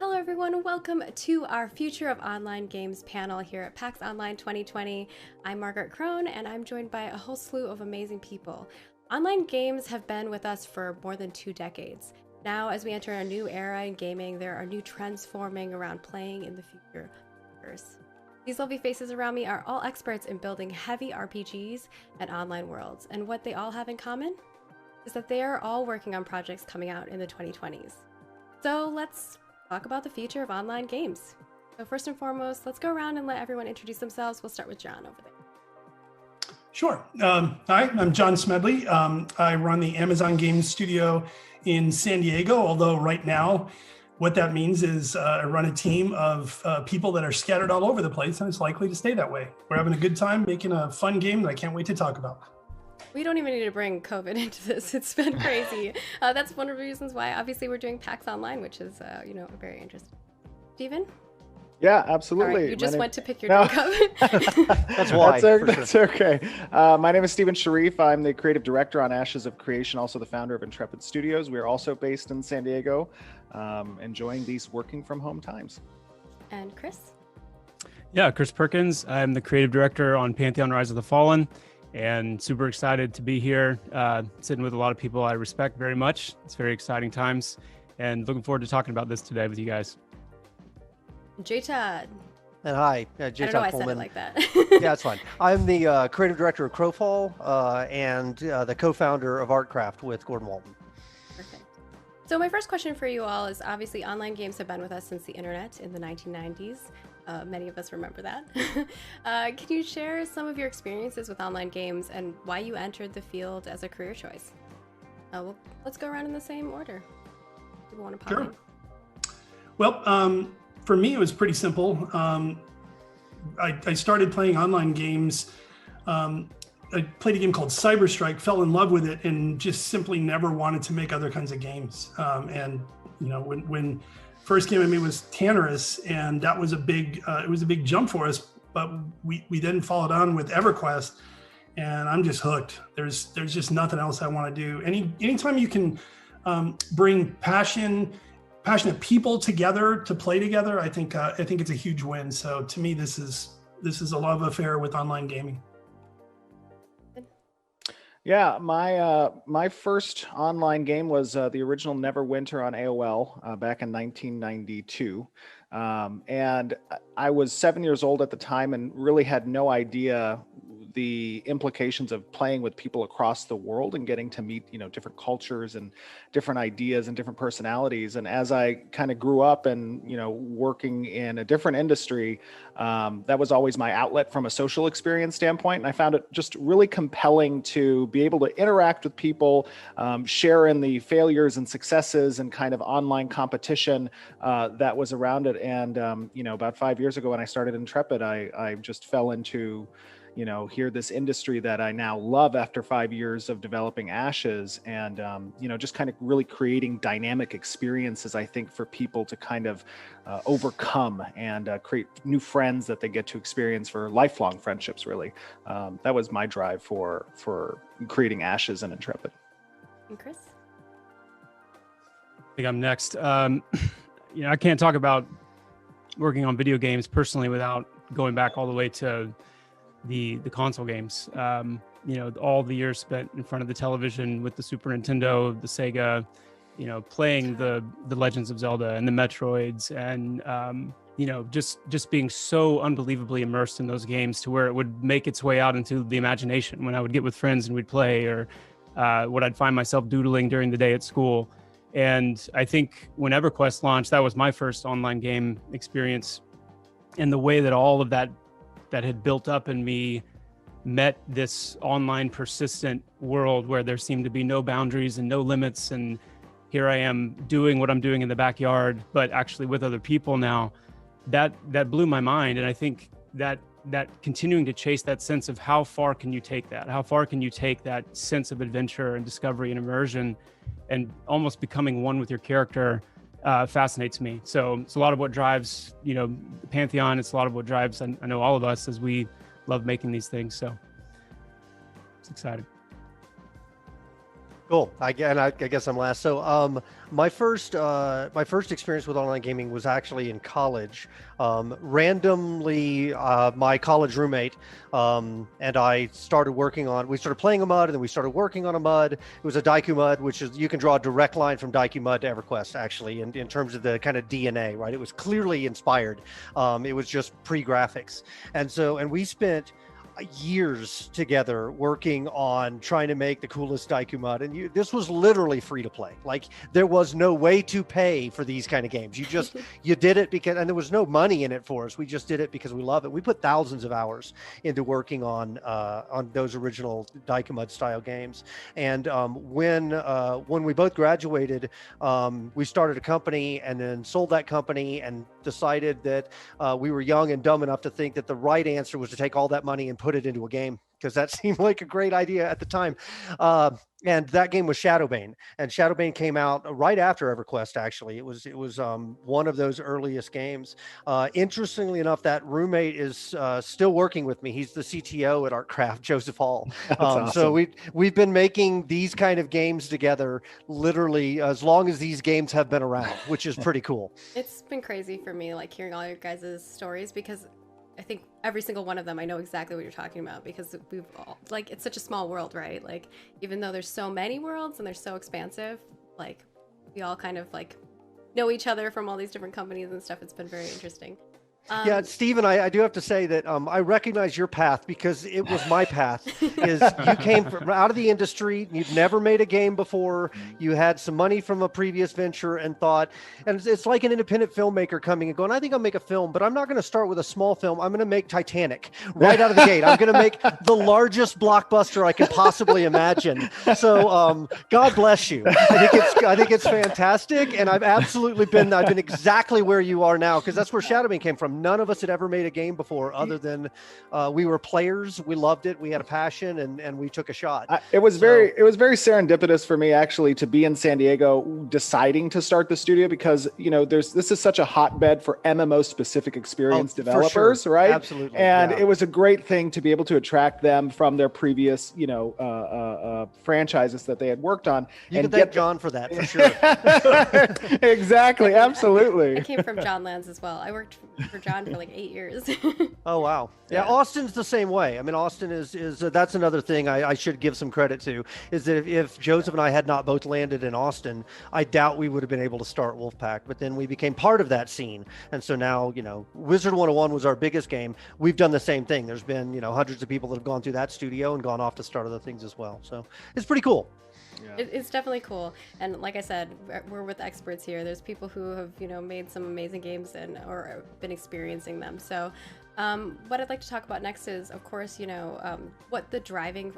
Hello everyone, welcome to our Future of Online Games panel here at PAX Online 2020. I'm Margaret Crone and I'm joined by a whole slew of amazing people. Online games have been with us for more than 2 decades. Now, as we enter a new era in gaming, there are new trends forming around playing in the future. These lovely faces around me are all experts in building heavy RPGs and online worlds, and what they all have in common is that they are all working on projects coming out in the 2020s. So let's talk about the future of online games. So first and foremost, let's go around and let everyone introduce themselves. We'll start with John over there. Sure. Hi, I'm John Smedley. I run the Amazon Games Studio in San Diego, although right now, what that means is I run a team of people that are scattered all over the place, and it's likely to stay that way. We're having a good time making a fun game that I can't wait to talk about. We don't even need to bring COVID into this. It's been crazy. That's one of the reasons why, obviously, we're doing PAX Online, which is, very interesting. Steven? Yeah, absolutely. All right, you just went to pick your drink up. That's why. That's okay. My name is Steven Sharif. I'm the creative director on Ashes of Creation, also the founder of Intrepid Studios. We are also based in San Diego, enjoying these working from home times. And Chris? Yeah, Chris Perkins. I'm the creative director on Pantheon Rise of the Fallen, and super excited to be here, sitting with a lot of people I respect very much. It's very exciting times, and looking forward to talking about this today with you guys. J-Todd. And hi, I J-Todd don't know why I Pullman. said it like that. Yeah, it's fine. I'm the creative director of Crowfall and the co-founder of Artcraft with Gordon Walton. Perfect. So my first question for you all is, obviously online games have been with us since the internet in the 1990s. Many of us remember that. Can you share some of your experiences with online games and why you entered the field as a career choice? Well, let's go around in the same order. People want to pop in? Well, for me, it was pretty simple. I started playing online games. I played a game called Cyberstrike, fell in love with it, and just simply never wanted to make other kinds of games. When first game I made was Tannerus, and that was it was a big jump for us. But we then followed on with EverQuest, and I'm just hooked. There's just nothing else I want to do. Anytime you can bring passionate people together to play together, I think it's a huge win. So to me, this is a love affair with online gaming. Yeah, my first online game was the original Neverwinter on AOL back in 1992. And I was 7 years old at the time and really had no idea the implications of playing with people across the world and getting to meet, different cultures and different ideas and different personalities. And as I kind of grew up and, working in a different industry, that was always my outlet from a social experience standpoint. And I found it just really compelling to be able to interact with people, share in the failures and successes and kind of online competition that was around it. And, about 5 years ago when I started Intrepid, I just fell into here this industry that I now love after 5 years of developing Ashes, and just kind of really creating dynamic experiences, I think, for people to kind of overcome and create new friends that they get to experience for lifelong friendships, really. That was my drive for creating Ashes and Intrepid. And Chris? I think I'm next. I can't talk about working on video games personally without going back all the way to the console games. All the years spent in front of the television with the Super Nintendo, the Sega, playing the Legends of Zelda and the Metroids, and just being so unbelievably immersed in those games to where it would make its way out into the imagination when I would get with friends and we'd play, or what I'd find myself doodling during the day at school. And I think when EverQuest launched, that was my first online game experience, and the way that all of that had built up in me met this online persistent world where there seemed to be no boundaries and no limits. And here I am doing what I'm doing in the backyard, but actually with other people now. That blew my mind. And I think that continuing to chase that sense of how far can you take that? How far can you take that sense of adventure and discovery and immersion and almost becoming one with your character fascinates me. So it's a lot of what drives, Pantheon. It's a lot of what drives, I know, all of us as we love making these things. So it's exciting. Cool. I guess I'm last. So, my first experience with online gaming was actually in college. Randomly, my college roommate and I started working on. We started playing a MUD, and then we started working on a MUD. It was a Daiku MUD, which is you can draw a direct line from Daiku MUD to EverQuest, actually, in terms of the kind of DNA, right? It was clearly inspired. It was just pre-graphics, and we spent years together working on trying to make the coolest Daiku MUD, and this was literally free to play. Like, there was no way to pay for these kind of games. You did it because, and there was no money in it for us. We just did it because we love it. We put thousands of hours into working on those original Daiku MUD style games. And when we both graduated, we started a company and then sold that company and decided that we were young and dumb enough to think that the right answer was to take all that money and put it into a game, because that seemed like a great idea at the time. And that game was Shadowbane, and Shadowbane came out right after EverQuest. Actually, it was one of those earliest games. Interestingly enough, that roommate is still working with me. He's the CTO at ArtCraft, Joseph Hall. Awesome. So we've been making these kind of games together literally as long as these games have been around, which is pretty cool. It's been crazy for me, like, hearing all your guys' stories, because I think every single one of them, I know exactly what you're talking about, because we've all, like, it's such a small world, right? Like, even though there's so many worlds and they're so expansive, like, we all kind of, like, know each other from all these different companies and stuff. It's been very interesting. Yeah, Stephen, I do have to say that I recognize your path, because it was my path. Is you came from out of the industry, you'd never made a game before, you had some money from a previous venture and thought, and it's like an independent filmmaker coming and going, I think I'll make a film, but I'm not going to start with a small film. I'm going to make Titanic right out of the gate. I'm going to make the largest blockbuster I can possibly imagine. So God bless you. I think it's fantastic, and I've been exactly where you are now, because that's where Shadowbane came from. None of us had ever made a game before, other than we were players. We loved it. We had a passion, and we took a shot. It was very serendipitous for me, actually, to be in San Diego deciding to start the studio, because this is such a hotbed for MMO specific experience developers, sure. right? Absolutely. And yeah. it was a great thing to be able to attract them from their previous franchises that they had worked on. You can thank John for that, for sure. Exactly, absolutely. I came from John Lands as well. I worked for John for like 8 years. Oh, wow. Yeah, Austin's the same way. I mean, Austin is that's another thing I should give some credit to, is that if Joseph and I had not both landed in Austin, I doubt we would have been able to start Wolfpack. But then we became part of that scene. And so now, Wizard 101 was our biggest game. We've done the same thing. There's been, hundreds of people that have gone through that studio and gone off to start other things as well. So it's pretty cool. Yeah. It's definitely cool. And like I said, we're with experts here. There's people who have, made some amazing games or been experiencing them. So what I'd like to talk about next is, of course, what the driving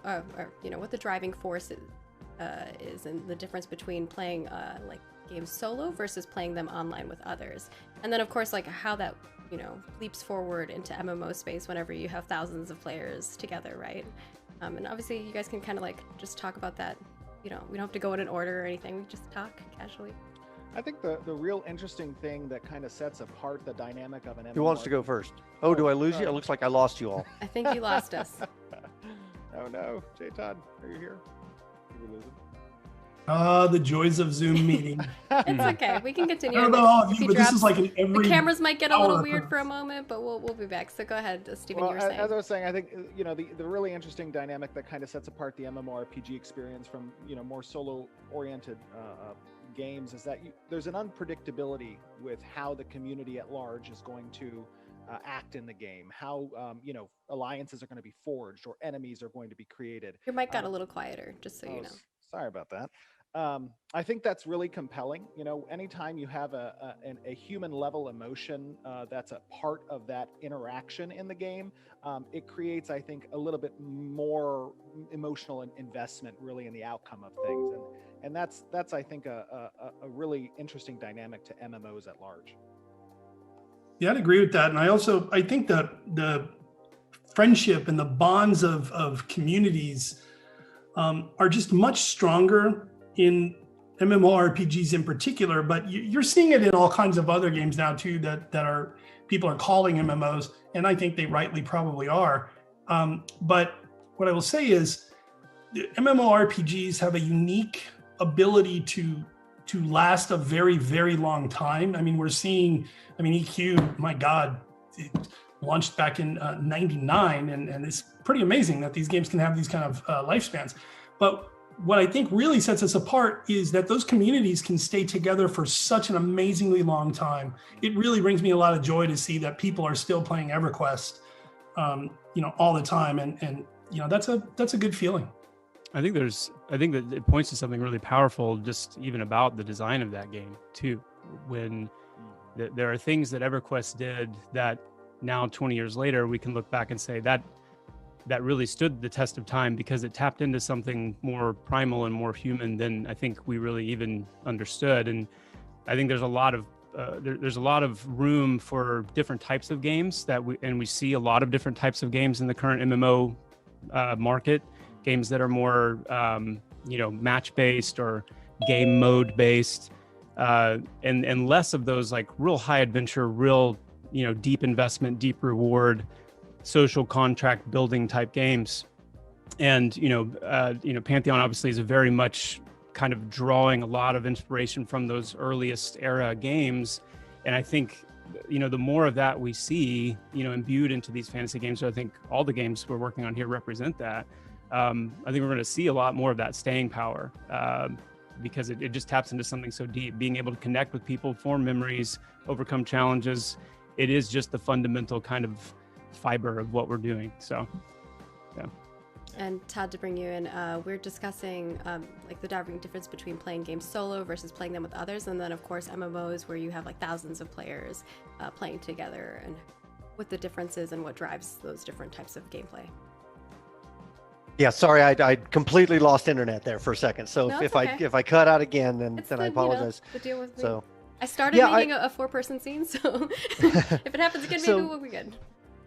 force is, and the difference between playing like games solo versus playing them online with others. And then, of course, like how that, leaps forward into MMO space whenever you have thousands of players together, right? And obviously you guys can kind of like just talk about that. We don't have to go in an order or anything. We just talk casually. I think the real interesting thing that kind of sets apart the dynamic of an MMO. Who wants to go first? Oh, do I lose you? It looks like I lost you all. I think you lost us. Oh no, J Todd, are you here? Did we lose him? The joys of Zoom meeting. It's okay. We can continue. I don't know all of you, but this is like an every. The cameras might get a little hour. weird for a moment, but we'll be back. So go ahead, Stephen. Well, you were saying. as I was saying, I think the really interesting dynamic that kind of sets apart the MMORPG experience from more solo-oriented games is that there's an unpredictability with how the community at large is going to act in the game, how alliances are going to be forged or enemies are going to be created. Your mic got a little quieter, just so you know. Sorry about that. I think that's really compelling. Anytime you have a human level emotion that's a part of that interaction in the game, it creates, I think, a little bit more emotional investment really in the outcome of things. And that's I think, a really interesting dynamic to MMOs at large. Yeah, I'd agree with that. And I think that the friendship and the bonds of communities are just much stronger in MMORPGs in particular, but you're seeing it in all kinds of other games now too that people are calling MMOs, and I think they rightly probably are. But what I will say is, MMORPGs have a unique ability to last a very, very long time. I mean, we're seeing, EQ, my God, it launched back in 99, and it's pretty amazing that these games can have these kind of lifespans. But what I think really sets us apart is that those communities can stay together for such an amazingly long time. It really brings me a lot of joy to see that people are still playing EverQuest, all the time, and that's a good feeling. I think that it points to something really powerful, just even about the design of that game too. When there are things that EverQuest did that now 20 years later we can look back and say that really stood the test of time because it tapped into something more primal and more human than I think we really even understood. And I think there's a lot of room for different types of games we see a lot of different types of games in the current MMO market. Games that are more match based or game mode based, and less of those like real high adventure, real deep investment, deep reward, social contract building type games. And Pantheon obviously is a very much kind of drawing a lot of inspiration from those earliest era games. And I think the more of that we see imbued into these fantasy games, so I think all the games we're working on here represent that. I think we're going to see a lot more of that staying power, because it just taps into something so deep. Being able to connect with people, form memories, overcome challenges. It is just the fundamental kind of fiber of what we're doing. So, yeah. And Todd, to bring you in, we're discussing like the difference between playing games solo versus playing them with others, and then of course MMOs where you have like thousands of players playing together, and what the differences and what drives those different types of gameplay. Yeah, sorry, I completely lost internet there for a second. So No, if okay. I cut out again, then I the apologize. The deal with me. So I started making a 4-person scene, so if it happens again, maybe we'll be good.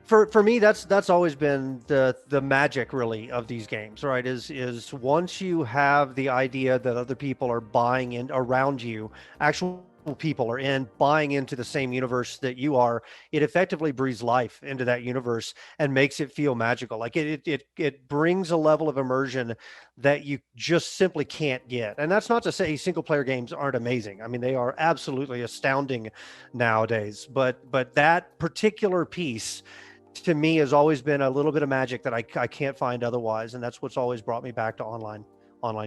For me, that's always been the magic really of these games, right? Is once you have the idea that other people are buying in around you, actual people are buying into the same universe that you are, it effectively breathes life into that universe and makes it feel magical. Like it brings a level of immersion that you just simply can't get. And that's not to say single player games aren't amazing. I mean, they are absolutely astounding nowadays, but that particular piece to me has always been a little bit of magic that I can't find otherwise. And that's what's always brought me back to online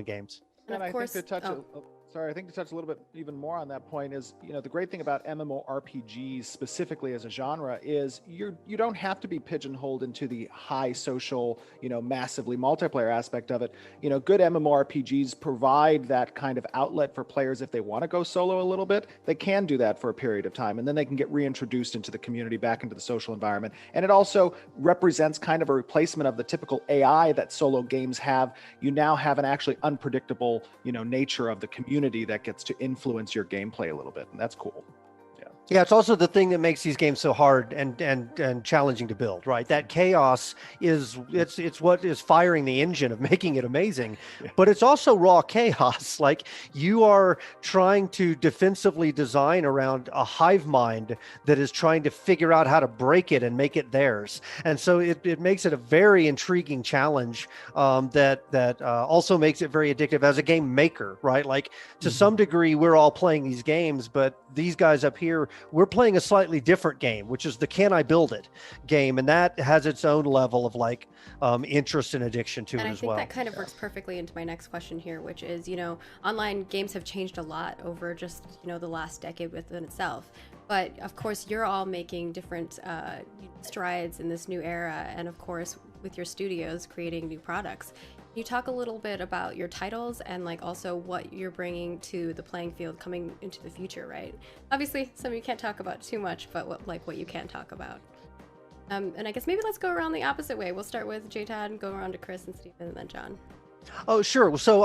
games. And of course, I think to touch a little bit even more on that point is, the great thing about MMORPGs specifically as a genre is you don't have to be pigeonholed into the high social, massively multiplayer aspect of it. Good MMORPGs provide that kind of outlet for players if they want to go solo a little bit. They can do that for a period of time, and then they can get reintroduced into the community, back into the social environment. And it also represents kind of a replacement of the typical AI that solo games have. You now have an actually unpredictable, nature of the community that gets to influence your gameplay a little bit, and that's cool. Yeah, it's also the thing that makes these games so hard and challenging to build, right? That chaos is it's what is firing the engine of making it amazing. Yeah. But it's also raw chaos. Like you are trying to defensively design around a hive mind that is trying to figure out how to break it and make it theirs. And so it makes it a very intriguing challenge that also makes it very addictive as a game maker, right? Like to some degree, we're all playing these games, but these guys up here, we're playing a slightly different game, which is the can I build it game, and that has its own level of like interest and addiction to it as well. And I think that kind of works perfectly into my next question here, which is, online games have changed a lot over just, the last decade within itself. But of course, you're all making different strides in this new era, and of course, with your studios creating new products. Can you talk a little bit about your titles and like also what you're bringing to the playing field coming into the future, right? Obviously, some of you can't talk about too much, but what you can talk about. And I guess maybe let's go around the opposite way. We'll start with J-Todd and go around to Chris and Stephen and then John. Oh, sure. So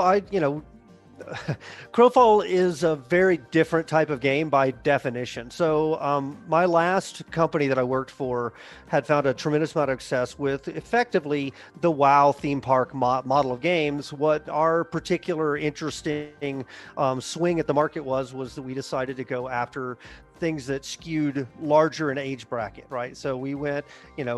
Crowfall is a very different type of game by definition. So my last company that I worked for had found a tremendous amount of success with effectively the WoW theme park model of games. What our particular interesting swing at the market was that we decided to go after things that skewed larger in age bracket, right? So we went,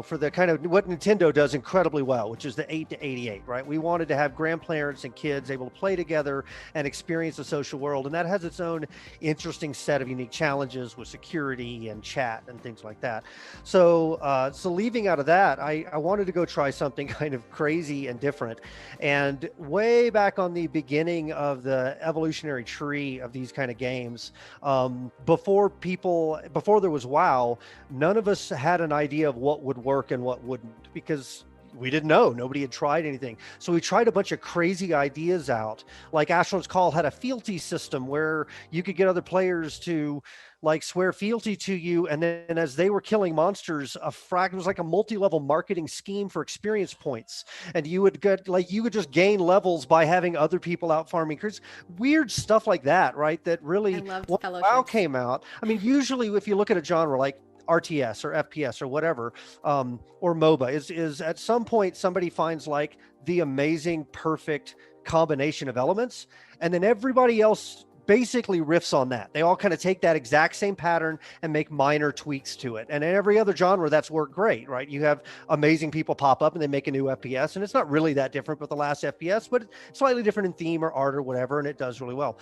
for the kind of what Nintendo does incredibly well, which is the 8 to 88, right? We wanted to have grandparents and kids able to play together and experience the social world. And that has its own interesting set of unique challenges with security and chat and things like that. So leaving out of that, I wanted to go try something kind of crazy and different. And way back on the beginning of the evolutionary tree of these kind of games, before there was WoW, none of us had an idea of what would work and what wouldn't, because we didn't know. Nobody had tried anything. So we tried a bunch of crazy ideas out. Like Astronaut's Call had a fealty system where you could get other players to swear fealty to you. And then as they were killing monsters, it was like a multi-level marketing scheme for experience points. And you would just gain levels by having other people out farming. Weird stuff like that, right? That really, when WoW came out, I mean, usually if you look at a genre like RTS or FPS or whatever, or MOBA, is at some point somebody finds the amazing, perfect combination of elements, and then everybody else basically riffs on that. They all kind of take that exact same pattern and make minor tweaks to it. And in every other genre, that's worked great, right? You have amazing people pop up and they make a new FPS, and it's not really that different with the last FPS, but it's slightly different in theme or art or whatever, and it does really well.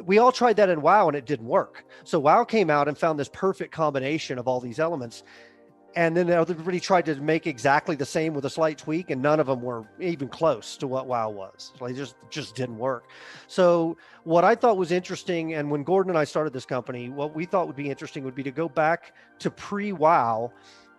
We all tried that in WoW and it didn't work. So WoW came out and found this perfect combination of all these elements. And then everybody tried to make exactly the same with a slight tweak, and none of them were even close to what WoW was. So it just didn't work. So what I thought was interesting, and when Gordon and I started this company, what we thought would be interesting would be to go back to pre-WoW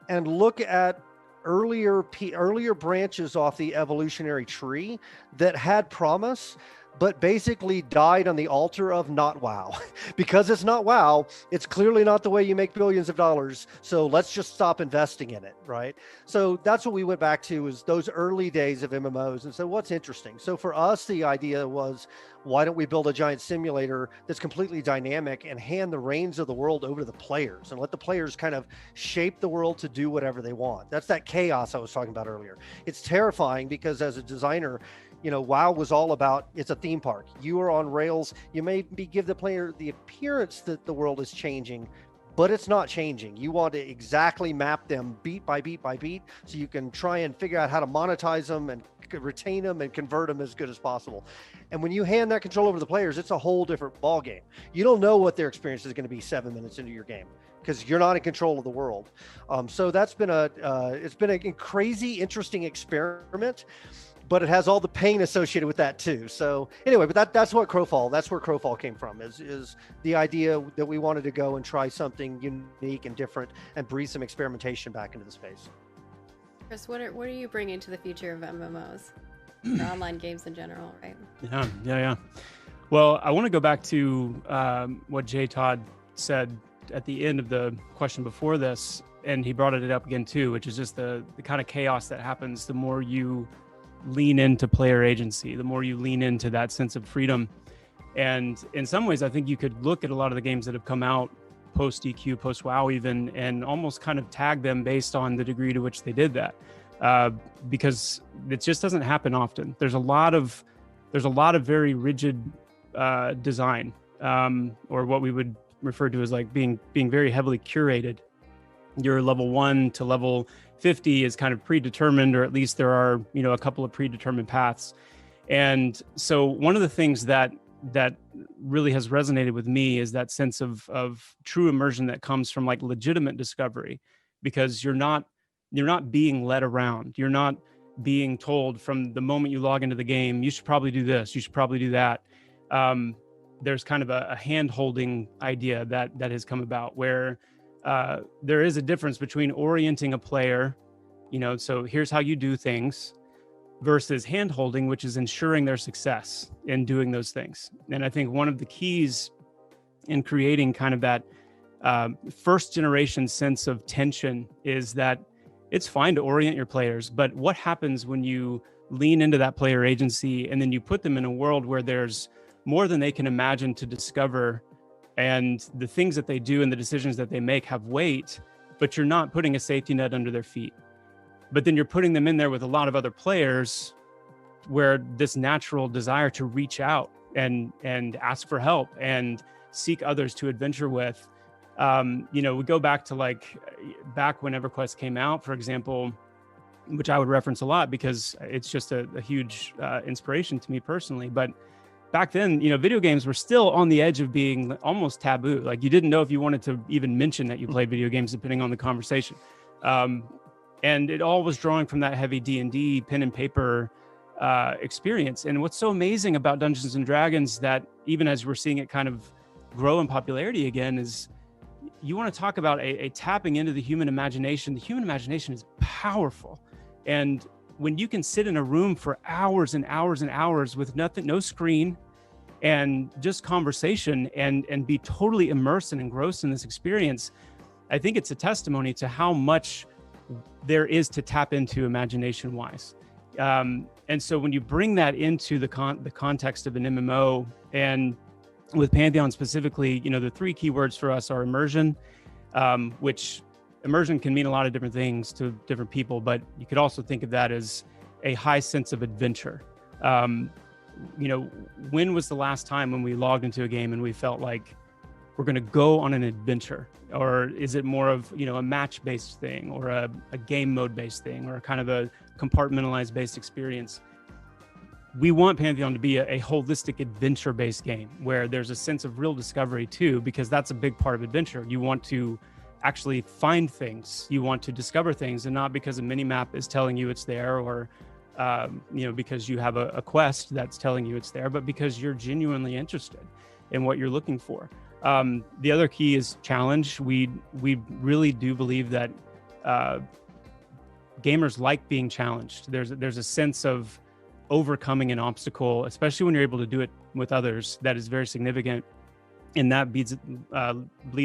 and look at earlier branches off the evolutionary tree that had promise, but basically died on the altar of not WoW. Because it's not WoW, it's clearly not the way you make billions of dollars. So let's just stop investing in it, right? So that's what we went back to, is those early days of MMOs. And so what's interesting? So for us, the idea was, why don't we build a giant simulator that's completely dynamic and hand the reins of the world over to the players and let the players kind of shape the world to do whatever they want. That's that chaos I was talking about earlier. It's terrifying because as a designer, WoW was all about, it's a theme park. You are on rails. You maybe give the player the appearance that the world is changing, but it's not changing. You want to exactly map them beat by beat by beat, so you can try and figure out how to monetize them and retain them and convert them as good as possible. And when you hand that control over to the players, it's a whole different ball game. You don't know what their experience is going to be 7 minutes into your game, because you're not in control of the world. So that's been it's been a crazy, interesting experiment, but it has all the pain associated with that too. So anyway, but that's where Crowfall came from, is the idea that we wanted to go and try something unique and different and breathe some experimentation back into the space. Chris, what are you bringing to the future of MMOs or online games in general, right? Yeah. Well, I want to go back to what J. Todd said at the end of the question before this, and he brought it up again too, which is just the kind of chaos that happens the more you lean into player agency, the more you lean into that sense of freedom. And in some ways, I think you could look at a lot of the games that have come out post DQ, post WoW even, and almost kind of tag them based on the degree to which they did that, because it just doesn't happen often. There's a lot of very rigid design, or what we would refer to as being very heavily curated. Your level 1 to level 50 is kind of predetermined, or at least there are, a couple of predetermined paths. And so one of the things that really has resonated with me is that sense of true immersion that comes from legitimate discovery, because you're not being led around. You're not being told from the moment you log into the game, you should probably do this, you should probably do that. There's kind of a hand-holding idea that has come about, where there is a difference between orienting a player, so here's how you do things, versus hand-holding, which is ensuring their success in doing those things. And I think one of the keys in creating kind of that first generation sense of tension is that it's fine to orient your players, but what happens when you lean into that player agency and then you put them in a world where there's more than they can imagine to discover, and the things that they do and the decisions that they make have weight, but you're not putting a safety net under their feet. But then you're putting them in there with a lot of other players, where this natural desire to reach out and ask for help and seek others to adventure with We go back to back when EverQuest came out, for example, which I would reference a lot because it's just a huge inspiration to me personally. But back then, video games were still on the edge of being almost taboo. Like, you didn't know if you wanted to even mention that you played video games, depending on the conversation. And it all was drawing from that heavy D&D pen and paper experience. And what's so amazing about Dungeons and Dragons, that even as we're seeing it kind of grow in popularity again, is you want to talk about a tapping into the human imagination. The human imagination is powerful. And when you can sit in a room for hours and hours and hours with nothing, no screen, and just conversation, and be totally immersed and engrossed in this experience, I think it's a testimony to how much there is to tap into imagination wise. And so when you bring that into the context of an MMO, and with Pantheon specifically, the three keywords for us are immersion, which immersion can mean a lot of different things to different people, but you could also think of that as a high sense of adventure. When was the last time when we logged into a game and we felt like we're going to go on an adventure? Or is it more of, a match-based thing, or a game mode-based thing, or kind of a compartmentalized based experience? We want Pantheon to be a holistic adventure-based game where there's a sense of real discovery too, because that's a big part of adventure. You want to actually find things, you want to discover things, and not because a mini map is telling you it's there, or because you have a quest that's telling you it's there, but because you're genuinely interested in what you're looking for. The other key is challenge. We really do believe that gamers like being challenged. There's a sense of overcoming an obstacle, especially when you're able to do it with others, that is very significant. And that bleeds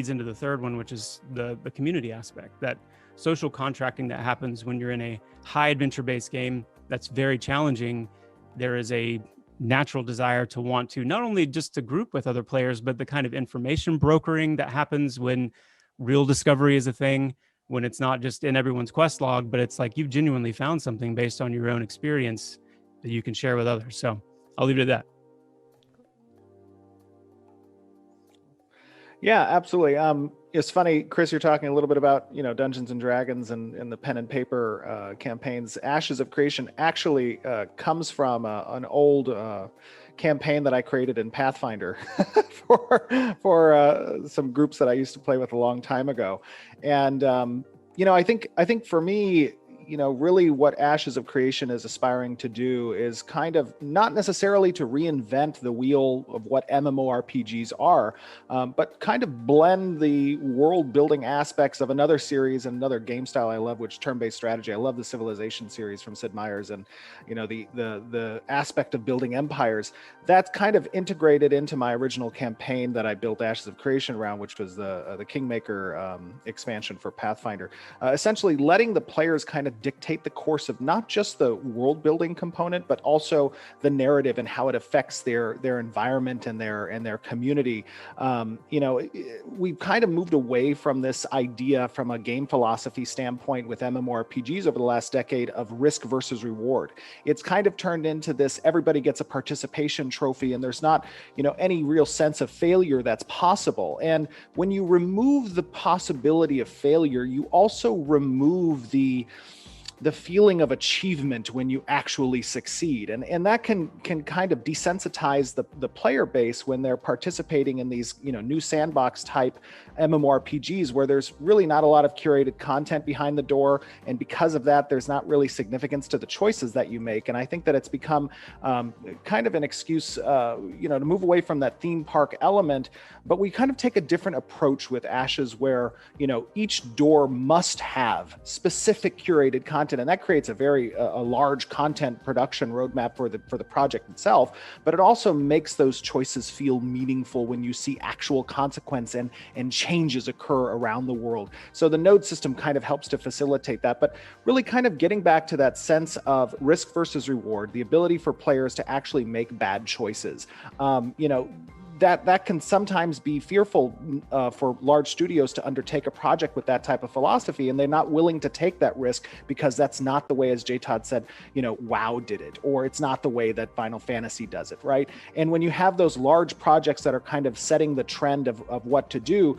into the third one, which is the community aspect, that social contracting that happens when you're in a high adventure-based game that's very challenging. There is a natural desire to want to not only just to group with other players, but the kind of information brokering that happens when real discovery is a thing, when it's not just in everyone's quest log, but it's like you've genuinely found something based on your own experience that you can share with others. So I'll leave it at that. Yeah, absolutely. It's funny, Chris, you're talking a little bit about, Dungeons and Dragons and the pen and paper campaigns. Ashes of Creation actually comes from an old campaign that I created in Pathfinder for some groups that I used to play with a long time ago. And, I think for me, really what Ashes of Creation is aspiring to do is kind of not necessarily to reinvent the wheel of what MMORPGs are, but kind of blend the world building aspects of another series and another game style I love, which turn-based strategy. I love the Civilization series from Sid Meier's, and the aspect of building empires. That's kind of integrated into my original campaign that I built Ashes of Creation around, which was the Kingmaker expansion for Pathfinder. Essentially letting the players kind of dictate the course of not just the world building component, but also the narrative and how it affects their environment and their community. We've kind of moved away from this idea from a game philosophy standpoint with MMORPGs over the last decade of risk versus reward. It's kind of turned into this, everybody gets a participation trophy, and there's not, any real sense of failure that's possible. And when you remove the possibility of failure, you also remove the feeling of achievement when you actually succeed. And that can kind of desensitize the player base when they're participating in these, new sandbox type MMORPGs where there's really not a lot of curated content behind the door. And because of that, there's not really significance to the choices that you make. And I think that it's become kind of an excuse, to move away from that theme park element. But we kind of take a different approach with Ashes where, each door must have specific curated content. And that creates a very large content production roadmap for the project itself. But it also makes those choices feel meaningful when you see actual consequence and changes occur around the world. So the node system kind of helps to facilitate that, but really kind of getting back to that sense of risk versus reward, the ability for players to actually make bad choices. That can sometimes be fearful for large studios to undertake a project with that type of philosophy, and they're not willing to take that risk because that's not the way, as J. Todd said, WoW did it, or it's not the way that Final Fantasy does it, right? And when you have those large projects that are kind of setting the trend of what to do,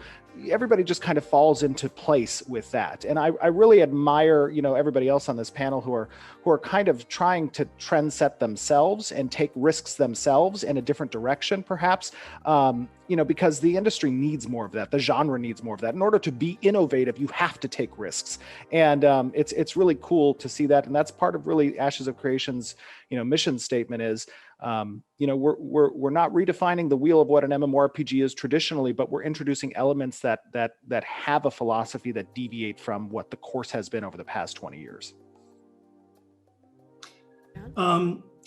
everybody just kind of falls into place with that. And I really admire, everybody else on this panel who are kind of trying to trend set themselves and take risks themselves in a different direction, perhaps, because the industry needs more of that. The genre needs more of that. In order to be innovative, you have to take risks. And it's really cool to see that. And that's part of really Ashes of Creation's, mission statement is, we're not redefining the wheel of what an MMORPG is traditionally, but we're introducing elements that have a philosophy that deviate from what the course has been over the past 20 years.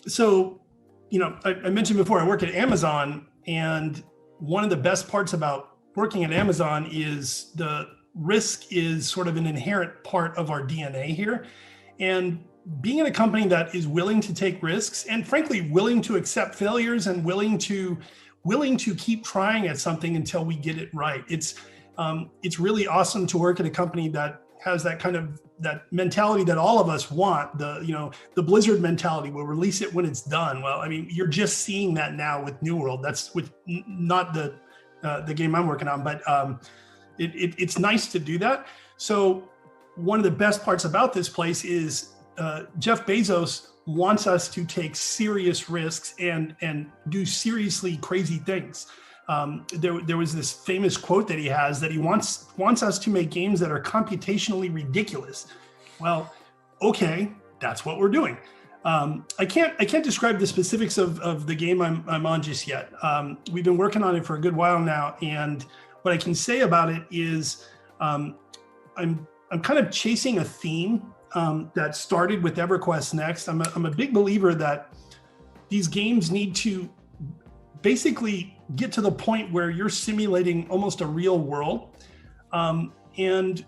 So, I mentioned before, I work at Amazon, and one of the best parts about working at Amazon is the risk is sort of an inherent part of our DNA here. And being in a company that is willing to take risks and frankly willing to accept failures and willing to keep trying at something until we get it right. It's really awesome to work at a company that has that kind of that mentality that all of us want, the Blizzard mentality. We'll release it when it's done. Well, I mean, you're just seeing that now with New World. That's with not the game I'm working on, but it's nice to do that. So one of the best parts about this place is Jeff Bezos wants us to take serious risks and do seriously crazy things. There was this famous quote that he has that he wants us to make games that are computationally ridiculous. Well, okay, that's what we're doing. I can't describe the specifics of the game I'm on just yet. We've been working on it for a good while now, and what I can say about it is I'm kind of chasing a theme that started with EverQuest Next. I'm a big believer that these games need to basically get to the point where you're simulating almost a real world. And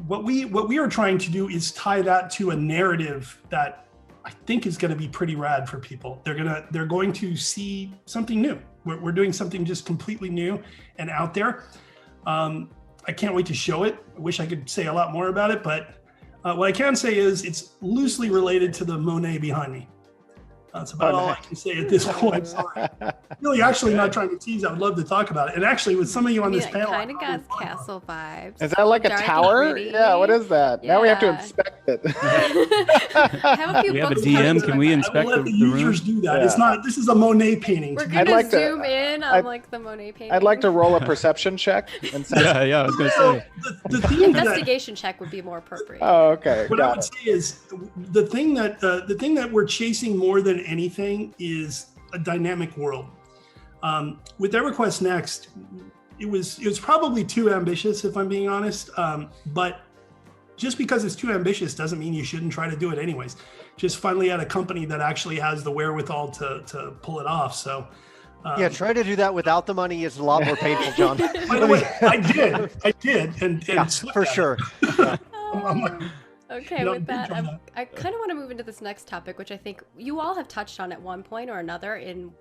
what we are trying to do is tie that to a narrative that I think is going to be pretty rad for people. They're going to see something new. We're doing something just completely new and out there. I can't wait to show it. I wish I could say a lot more about it, but what I can say is it's loosely related to the Monet behind me. That's about all I can say at this point. Sorry. Really, actually not trying to tease. I would love to talk about it. And actually, with some of you on this panel, kind of got castle vibes. Is that like a tower? Yeah. What is that? Yeah. Now we have to inspect it. We have a DM. Can we inspect the users room? do that? Yeah. It's not. This is a Monet painting. We're gonna zoom in on like the Monet painting. I'd like to roll a perception check. And yeah. I was gonna say the investigation check would be more appropriate. Oh, okay. What I would say is the thing that we're chasing more than anything is a dynamic world. With EverQuest Next, it was probably too ambitious, if I'm being honest. But just because it's too ambitious doesn't mean you shouldn't try to do it anyways. Just finally had a company that actually has the wherewithal to pull it off. So yeah, trying to do that without the money is a lot more painful, John. By the way, I did, and yeah, for sure. Yeah. Okay, with that, I kind of want to move into this next topic, which I think you all have touched on at one point or another in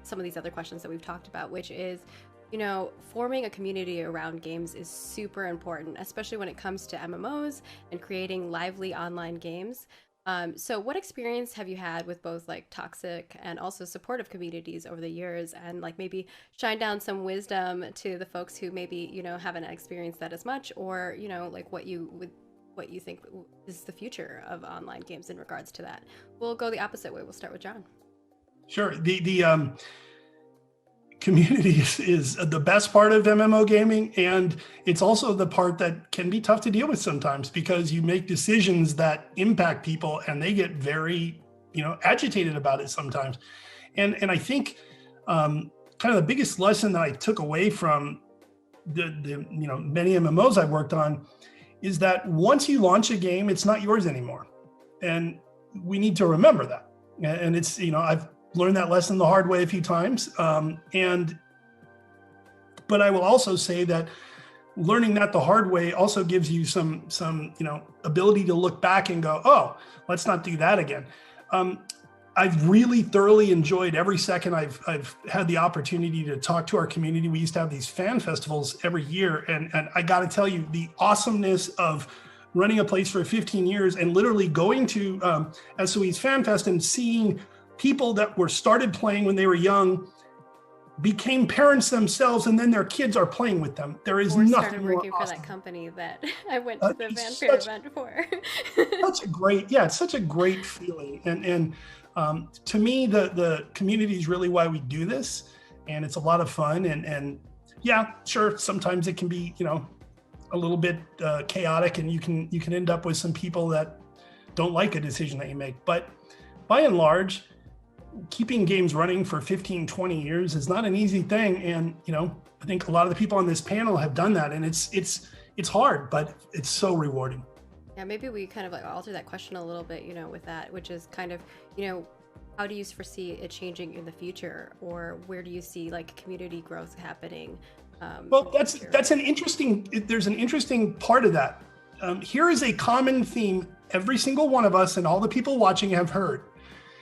some of these other questions that we've talked about, which is, forming a community around games is super important, especially when it comes to MMOs and creating lively online games. So what experience have you had with both like toxic and also supportive communities over the years, and like maybe shine down some wisdom to the folks who maybe, haven't experienced that as much, or, like what you think is the future of online games in regards to that? We'll go the opposite way. We'll start with John. Sure. The community is the best part of MMO gaming, and it's also the part that can be tough to deal with sometimes, because you make decisions that impact people and they get very, agitated about it sometimes. And I think kind of the biggest lesson that I took away from the many MMOs I've worked on is that once you launch a game, it's not yours anymore. And we need to remember that. And it's, I've learned that lesson the hard way a few times. But I will also say that learning that the hard way also gives you some ability to look back and go, oh, let's not do that again. I've really thoroughly enjoyed every second I've had the opportunity to talk to our community. We used to have these fan festivals every year. And I got to tell you, the awesomeness of running a place for 15 years and literally going to SOE's Fan Fest and seeing people that were started playing when they were young became parents themselves, and then their kids are playing with them. There is Or nothing started more working for awesome. that company that I went to the It's fanfare event for. such a great, yeah, it's such a great feeling. And to me, the community is really why we do this, and it's a lot of fun. And yeah, sure, sometimes it can be, you know, a little bit chaotic, and you can end up with some people that don't like a decision that you make. But by and large, keeping games running for 15, 20 years is not an easy thing. And, you know, I think a lot of the people on this panel have done that, and it's hard, but it's so rewarding. Yeah, maybe we kind of like alter that question a little bit, you know, with that, which is kind of, you know, how do you foresee it changing in the future, or where do you see like community growth happening? Well, that's an interesting, there's an interesting part of that. Here is a common theme every single one of us and all the people watching have heard.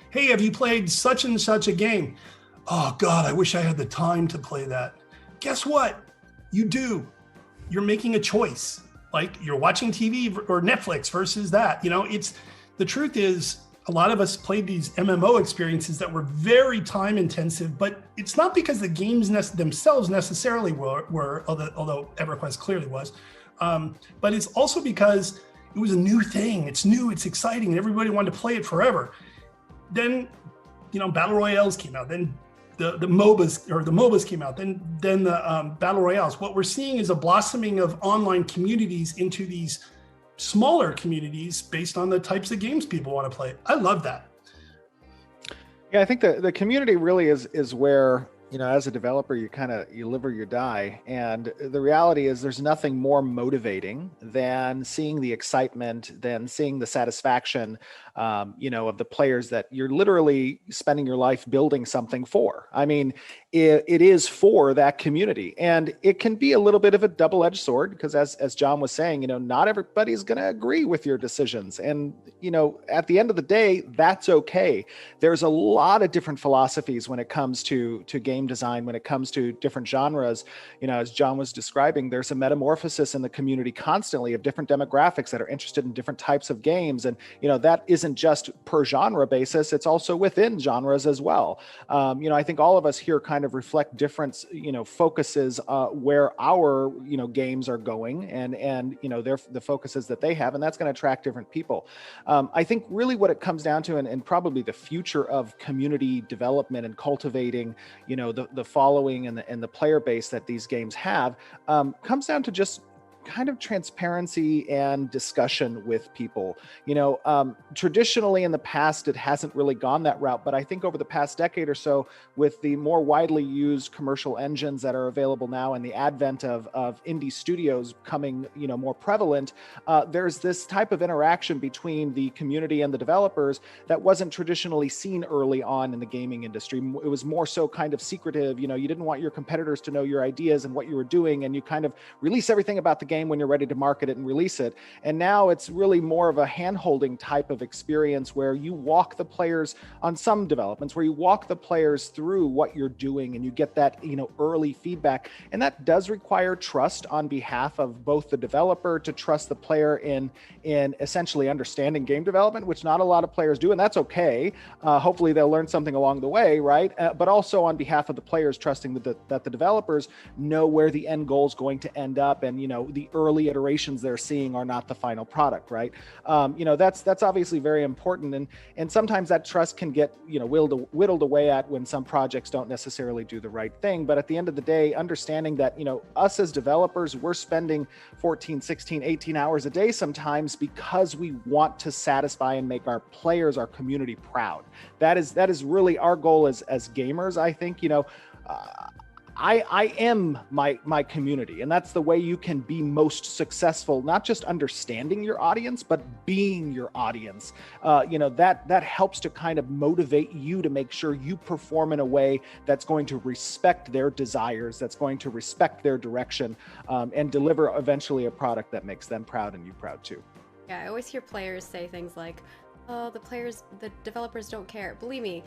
Hey, have you played such and such a game? Oh God, I wish I had the time to play that. Guess what? You do. You're making a choice. Like you're watching TV or Netflix versus that. You know, it's, the truth is a lot of us played these MMO experiences that were very time intensive, but it's not because the games themselves necessarily were, although EverQuest clearly was, but it's also because it was a new thing. It's new, it's exciting, and everybody wanted to play it forever. Then, you know, battle royales came out. Then the MOBAs came out. Then the battle royales. What we're seeing is a blossoming of online communities into these smaller communities based on the types of games people want to play. I love that. Yeah, I think the community really is where, you know, as a developer, you live or you die. And the reality is there's nothing more motivating than seeing the excitement, than seeing the satisfaction, you know, of the players that you're literally spending your life building something for. I mean, it is for that community, and it can be a little bit of a double-edged sword because as John was saying, you know, not everybody's going to agree with your decisions. And, you know, at the end of the day, that's okay. There's a lot of different philosophies when it comes to game design, when it comes to different genres. You know, as John was describing, there's a metamorphosis in the community constantly of different demographics that are interested in different types of games. And, you know, that isn't just per genre basis, it's also within genres as well. You know, I think all of us here kind of reflect different, you know, focuses where our, you know, games are going, and you know, the focuses that they have, and that's going to attract different people. I think really what it comes down to, and probably the future of community development and cultivating, you know, the following and the player base that these games have, comes down to just kind of transparency and discussion with people. You know, traditionally in the past, it hasn't really gone that route, but I think over the past decade or so, with the more widely used commercial engines that are available now and the advent of indie studios becoming, you know, more prevalent, there's this type of interaction between the community and the developers that wasn't traditionally seen early on in the gaming industry. It was more so kind of secretive. You know, you didn't want your competitors to know your ideas and what you were doing, and you kind of release everything about the game when you're ready to market it and release it. And now it's really more of a hand-holding type of experience where you walk the players on some developments, where you walk the players through what you're doing and you get that, you know, early feedback. And that does require trust on behalf of both the developer to trust the player in essentially understanding game development, which not a lot of players do, and that's okay. Hopefully they'll learn something along the way, right? But also on behalf of the players, trusting that the developers know where the end goal is going to end up, and, you know, the early iterations they're seeing are not the final product, right? You know, that's obviously very important, and sometimes that trust can get, you know, whittled away at when some projects don't necessarily do the right thing. But at the end of the day, understanding that, you know, us as developers, we're spending 14, 16, 18 hours a day sometimes because we want to satisfy and make our players, our community proud. That is really our goal as gamers. I think, you know, I am my community, and that's the way you can be most successful, not just understanding your audience, but being your audience. You know, that helps to kind of motivate you to make sure you perform in a way that's going to respect their desires, that's going to respect their direction, and deliver eventually a product that makes them proud and you proud too. Yeah, I always hear players say things like, oh, the developers don't care. Believe me,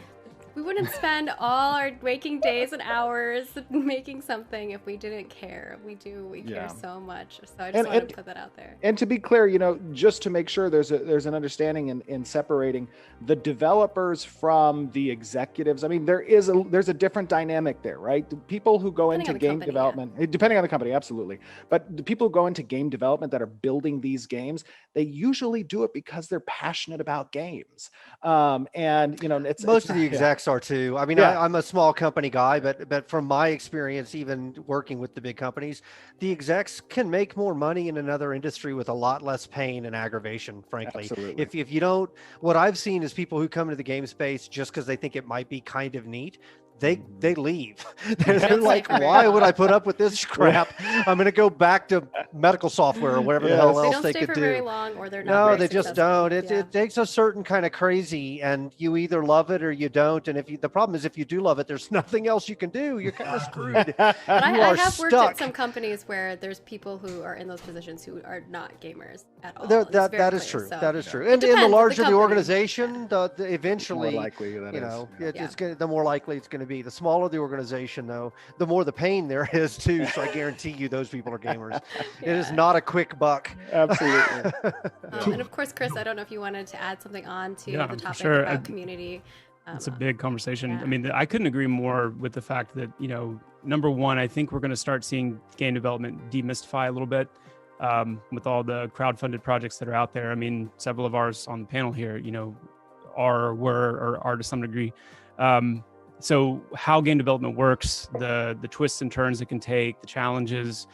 We wouldn't spend all our waking days and hours making something if we didn't care. We do. We care so much. So I just wanted to put that out there. And to be clear, just to make sure there's an understanding in separating the developers from the executives. I mean, there's a different dynamic there, right? The people who go into game development, depending on the company, absolutely. But the people who go into game development that are building these games, they usually do it because they're passionate about games. It's most of the execs are too. I mean, I'm a small company guy, but from my experience, even working with the big companies, the execs can make more money in another industry with a lot less pain and aggravation, frankly. Absolutely. If you don't, what I've seen is people who come into the game space just because they think it might be kind of neat. They leave. They're like, why would I put up with this crap? I'm going to go back to medical software or whatever the hell else they could do. They don't stay for very long, or they're not. No, they just don't. It takes a certain kind of crazy, and you either love it or you don't. And the problem is, if you do love it, there's nothing else you can do. You're kind of screwed. But I have worked at some companies where there's people who are in those positions who are not gamers at all. That is true. That is true. And the larger the organization, eventually, more likely the more likely it's going to be. The smaller the organization, though, the more the pain there is too. So I guarantee you, those people are gamers. It is not a quick buck. Absolutely. And of course, Chris, I don't know if you wanted to add something on to the topic about community. It's a big conversation. I mean, I couldn't agree more with the fact that, number one, I think we're going to start seeing game development demystify a little bit with all the crowdfunded projects that are out there. I mean, several of ours on the panel here, are to some degree. So how game development works, the twists and turns it can take, the challenges,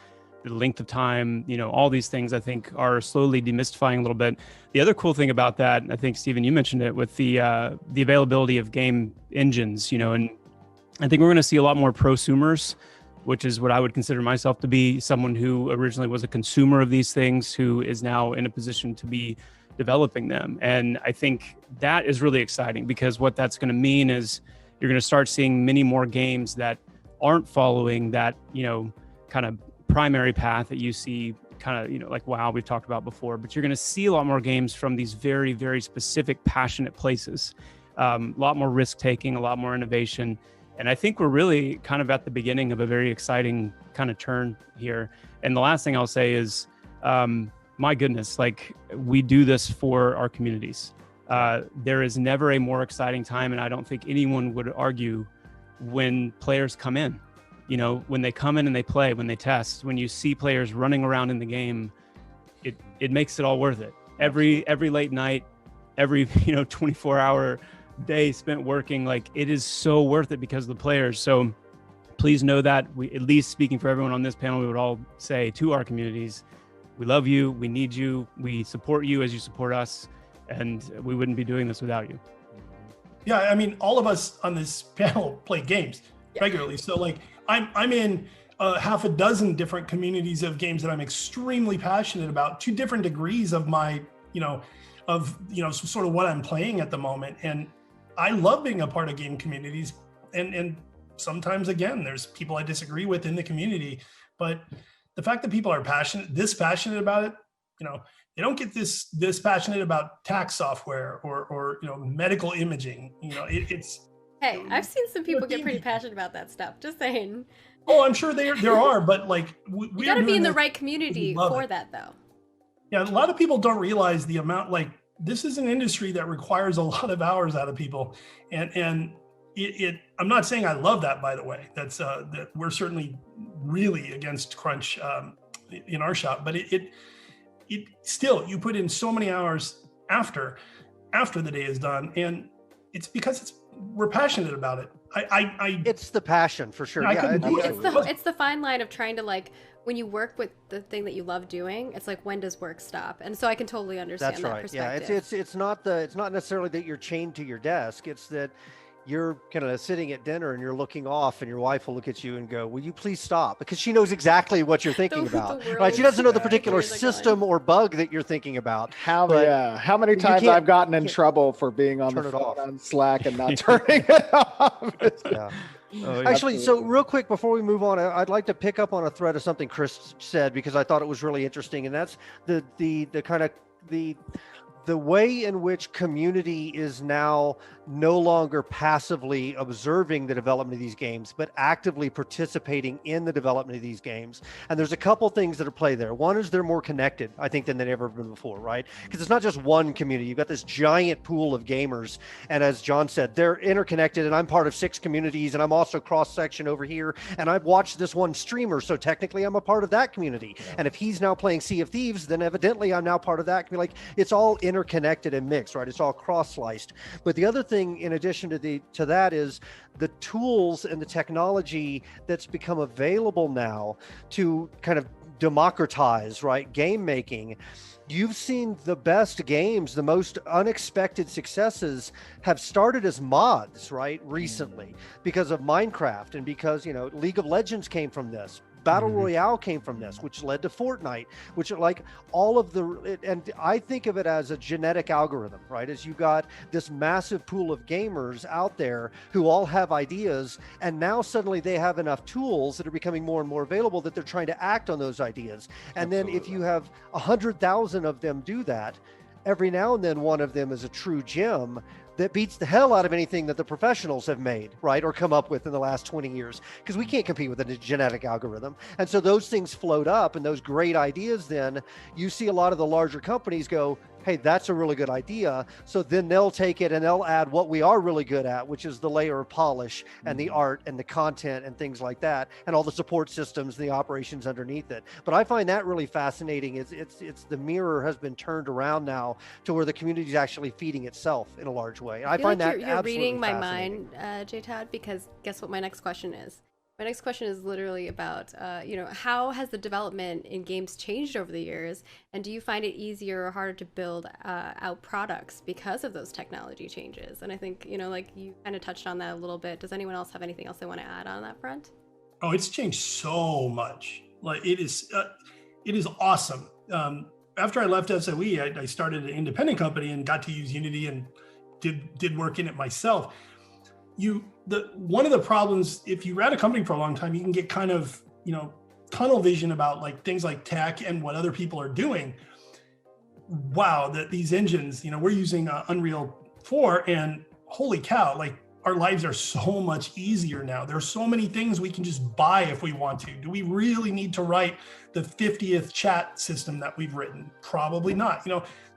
the length of time, all these things I think are slowly demystifying a little bit. The other cool thing about that, I think, Stephen, you mentioned it with the availability of game engines, and I think we're going to see a lot more prosumers, which is what I would consider myself to be, someone who originally was a consumer of these things, who is now in a position to be developing them. And I think that is really exciting, because what that's going to mean is you're going to start seeing many more games that aren't following that, kind of primary path that you see kind of, like WoW we've talked about before, but you're going to see a lot more games from these very, very specific, passionate places, a lot more risk taking, a lot more innovation. And I think we're really kind of at the beginning of a very exciting kind of turn here. And the last thing I'll say is, my goodness, like, we do this for our communities. There is never a more exciting time, and I don't think anyone would argue, when players come in, when they come in and they play, when they test, when you see players running around in the game, it makes it all worth it. Every late night, every 24-hour day spent working, like, it is so worth it because of the players. So please know that we, at least speaking for everyone on this panel, we would all say to our communities, we love you, we need you, we support you as you support us, and we wouldn't be doing this without you. Yeah, I mean, all of us on this panel play games regularly. So like, I'm in half a dozen different communities of games that I'm extremely passionate about, to different degrees of my, sort of what I'm playing at the moment. And I love being a part of game communities. And sometimes, again, there's people I disagree with in the community, but the fact that people are this passionate about it, they don't get this passionate about tax software or medical imaging. It's. Hey, I've seen some people get pretty passionate about that stuff. Just saying. Oh, I'm sure there are, but like, you got to be in the right community for that, though. Yeah, a lot of people don't realize the amount. Like, this is an industry that requires a lot of hours out of people, and it. I'm not saying I love that, by the way. That's that we're certainly really against crunch in our shop, but it still, you put in so many hours after the day is done, and it's because we're passionate about it. It's the passion for sure. It's the fine line of trying to, like, when you work with the thing that you love doing, it's like, when does work stop? And so I can totally understand that perspective. Yeah, it's not necessarily that you're chained to your desk. It's that you're kind of sitting at dinner and you're looking off, and your wife will look at you and go, "Will you please stop?" Because she knows exactly what you're thinking about, right? She doesn't know the particular system or bug that you're thinking about. How many times I've gotten in trouble for being on the phone on Slack and not turning it off. Yeah. Actually, so real quick before we move on, I'd like to pick up on a thread of something Chris said, because I thought it was really interesting, and that's the kind of the the way in which community is now no longer passively observing the development of these games, but actively participating in the development of these games. And there's a couple things that are play there. One is they're more connected, I think, than they've ever been before, right? Because it's not just one community. You've got this giant pool of gamers. And as John said, they're interconnected, and I'm part of 6 communities, and I'm also cross-section over here. And I've watched this one streamer, so technically I'm a part of that community. Yeah. And if he's now playing Sea of Thieves, then evidently I'm now part of that community. Like, it's all interconnected and mixed, right? It's all cross-sliced. But the other thing, in addition to that, is the tools and the technology that's become available now to kind of democratize, right, game making. You've seen the best games, the most unexpected successes have started as mods, right, recently, because of Minecraft, and because, you know, League of Legends came from this. Battle Royale came from this, which led to Fortnite, which are like all of the, and I think of it as a genetic algorithm, right? As you got this massive pool of gamers out there who all have ideas, and now suddenly they have enough tools that are becoming more and more available that they're trying to act on those ideas. And Absolutely. Then if you have 100,000 of them do that, every now and then one of them is a true gem that beats the hell out of anything that the professionals have made, right, or come up with in the last 20 years, because we can't compete with a genetic algorithm. And so those things float up, and those great ideas, then you see a lot of the larger companies go, hey, that's a really good idea. So then they'll take it and they'll add what we are really good at, which is the layer of polish and the art and the content and things like that, and all the support systems and the operations underneath it. But I find that really fascinating. It's the mirror has been turned around now to where the community is actually feeding itself in a large way. I find like that you're reading my mind, J-Tad, because guess what my next question is? My next question is literally about, how has the development in games changed over the years? And do you find it easier or harder to build out products because of those technology changes? And I think, like you kind of touched on that a little bit. Does anyone else have anything else they want to add on that front? Oh, it's changed so much. Like it is awesome. After I left SOE, I started an independent company and got to use Unity and did work in it myself. One of the problems, if you're at a company for a long time, you can get kind of, tunnel vision about like things like tech and what other people are doing. Wow, that these engines, we're using Unreal 4, and holy cow, like our lives are so much easier now. There's so many things we can just buy if we want to. Do we really need to write the 50th chat system that we've written? Probably not,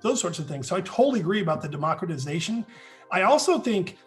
those sorts of things. So I totally agree about the democratization. I also think,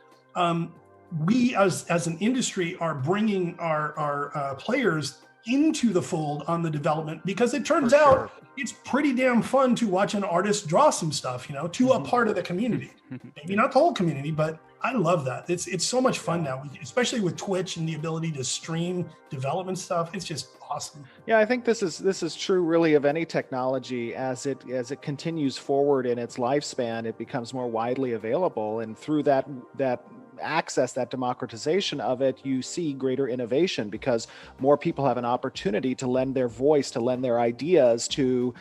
we as an industry are bringing our players into the fold on the development, because it turns out it's pretty damn fun to watch an artist draw some stuff, to a part of the community. Maybe not the whole community, but I love that. It's so much fun now, especially with Twitch and the ability to stream development stuff. It's just awesome. Yeah, I think this is true really of any technology. As it continues forward in its lifespan, it becomes more widely available, and through that access, that democratization of it, you see greater innovation, because more people have an opportunity to lend their voice, to lend their ideas to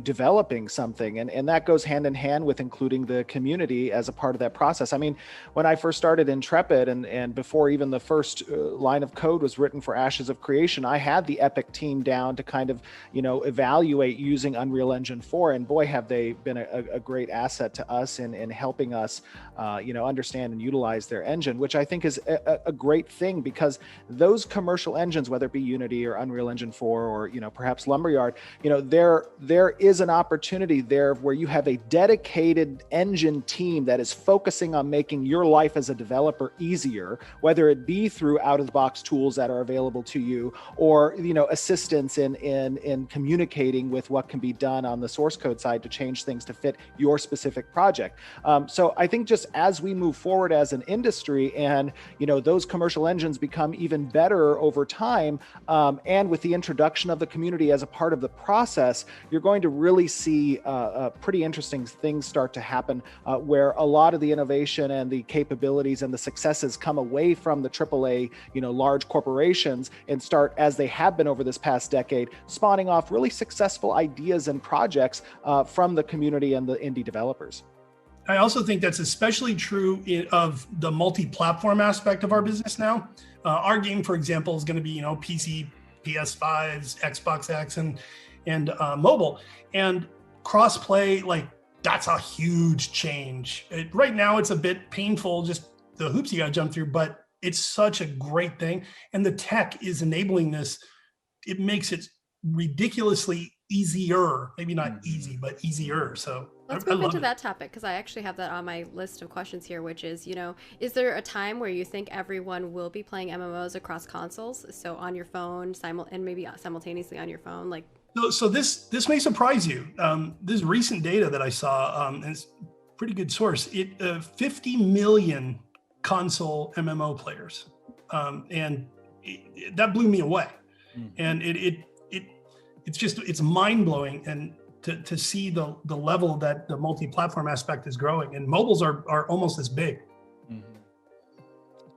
developing something. And that goes hand in hand with including the community as a part of that process. I mean, when I first started Intrepid, and before even the first line of code was written for Ashes of Creation, I had the Epic team down to kind of, evaluate using Unreal Engine 4. And boy, have they been a great asset to us in helping us, understand and utilize their engine, which I think is a great thing, because those commercial engines, whether it be Unity or Unreal Engine 4 or perhaps Lumberyard, there is an opportunity there where you have a dedicated engine team that is focusing on making your life as a developer easier, whether it be through out-of-the-box tools that are available to you, or assistance in communicating with what can be done on the source code side to change things to fit your specific project. So I think just as we move forward as an industry, and those commercial engines become even better over time, and with the introduction of the community as a part of the process, you're going to really see pretty interesting things start to happen, where a lot of the innovation and the capabilities and the successes come away from the AAA, large corporations, and start, as they have been over this past decade, spawning off really successful ideas and projects from the community and the indie developers. I also think that's especially true of the multi-platform aspect of our business now. Our game, for example, is going to be, PC, PS5s, Xbox X, and mobile. And cross-play, like that's a huge change. Right now, it's a bit painful, just the hoops you got to jump through, but it's such a great thing. And the tech is enabling this. It makes it ridiculously easier, maybe not easy, but easier. So Let's I move love into it. that topic because I actually have that on my list of questions here, which is, is there a time where you think everyone will be playing MMOs across consoles? So on your phone, and maybe simultaneously on your phone, like. So this may surprise you. This recent data that I saw, and it's a pretty good source. 50 million console MMO players, and that blew me away. And it's mind blowing, and to see the level that the multi-platform aspect is growing, and mobiles are almost as big.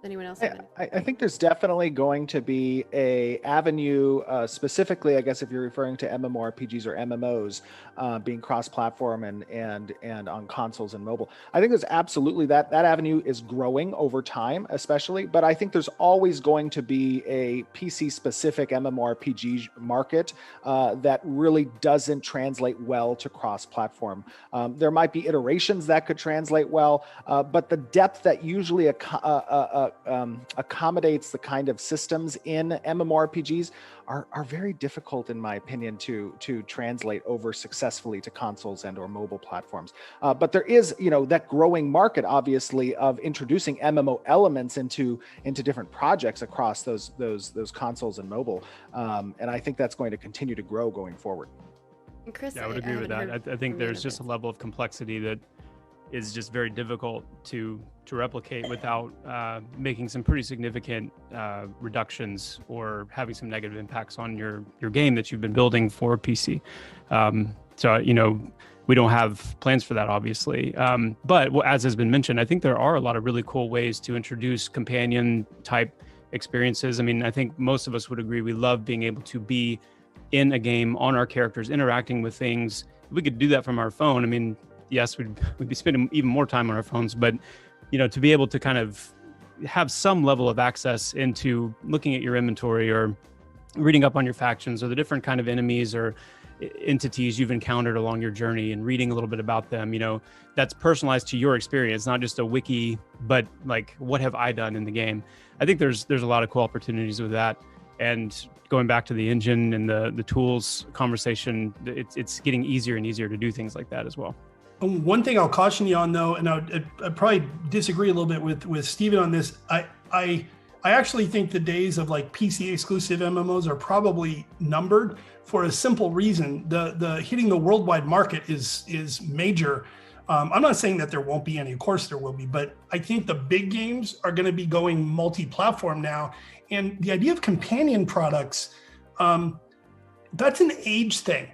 Anyone else? I think there's definitely going to be a avenue, specifically, I guess, if you're referring to MMORPGs or MMOs being cross-platform and on consoles and mobile. I think there's absolutely that avenue is growing over time, especially. But I think there's always going to be a PC-specific MMORPG market that really doesn't translate well to cross-platform. There might be iterations that could translate well, but the depth that usually accommodates the kind of systems in MMORPGs are very difficult, in my opinion, to translate over successfully to consoles and or mobile platforms. But there is, that growing market, obviously, of introducing MMO elements into different projects across those consoles and mobile. And I think that's going to continue to grow going forward. And Chris, Yeah, I would agree with that. I think there's just a level of complexity that is just very difficult to replicate without making some pretty significant reductions or having some negative impacts on your game that you've been building for PC. So, we don't have plans for that, obviously. But as has been mentioned, I think there are a lot of really cool ways to introduce companion type experiences. I mean, I think most of us would agree we love being able to be in a game on our characters, interacting with things. If we could do that from our phone, I mean, yes, we'd be spending even more time on our phones, but to be able to kind of have some level of access into looking at your inventory or reading up on your factions or the different kind of enemies or entities you've encountered along your journey and reading a little bit about them, that's personalized to your experience, not just a wiki, but like, what have I done in the game? I think there's a lot of cool opportunities with that. And going back to the engine and the tools conversation, it's getting easier and easier to do things like that as well. One thing I'll caution you on, though, and I'd probably disagree a little bit with Steven on this. I actually think the days of like PC exclusive MMOs are probably numbered for a simple reason. The hitting the worldwide market is major. I'm not saying that there won't be any, of course there will be, but I think the big games are going to be going multi-platform now. And the idea of companion products, that's an age thing.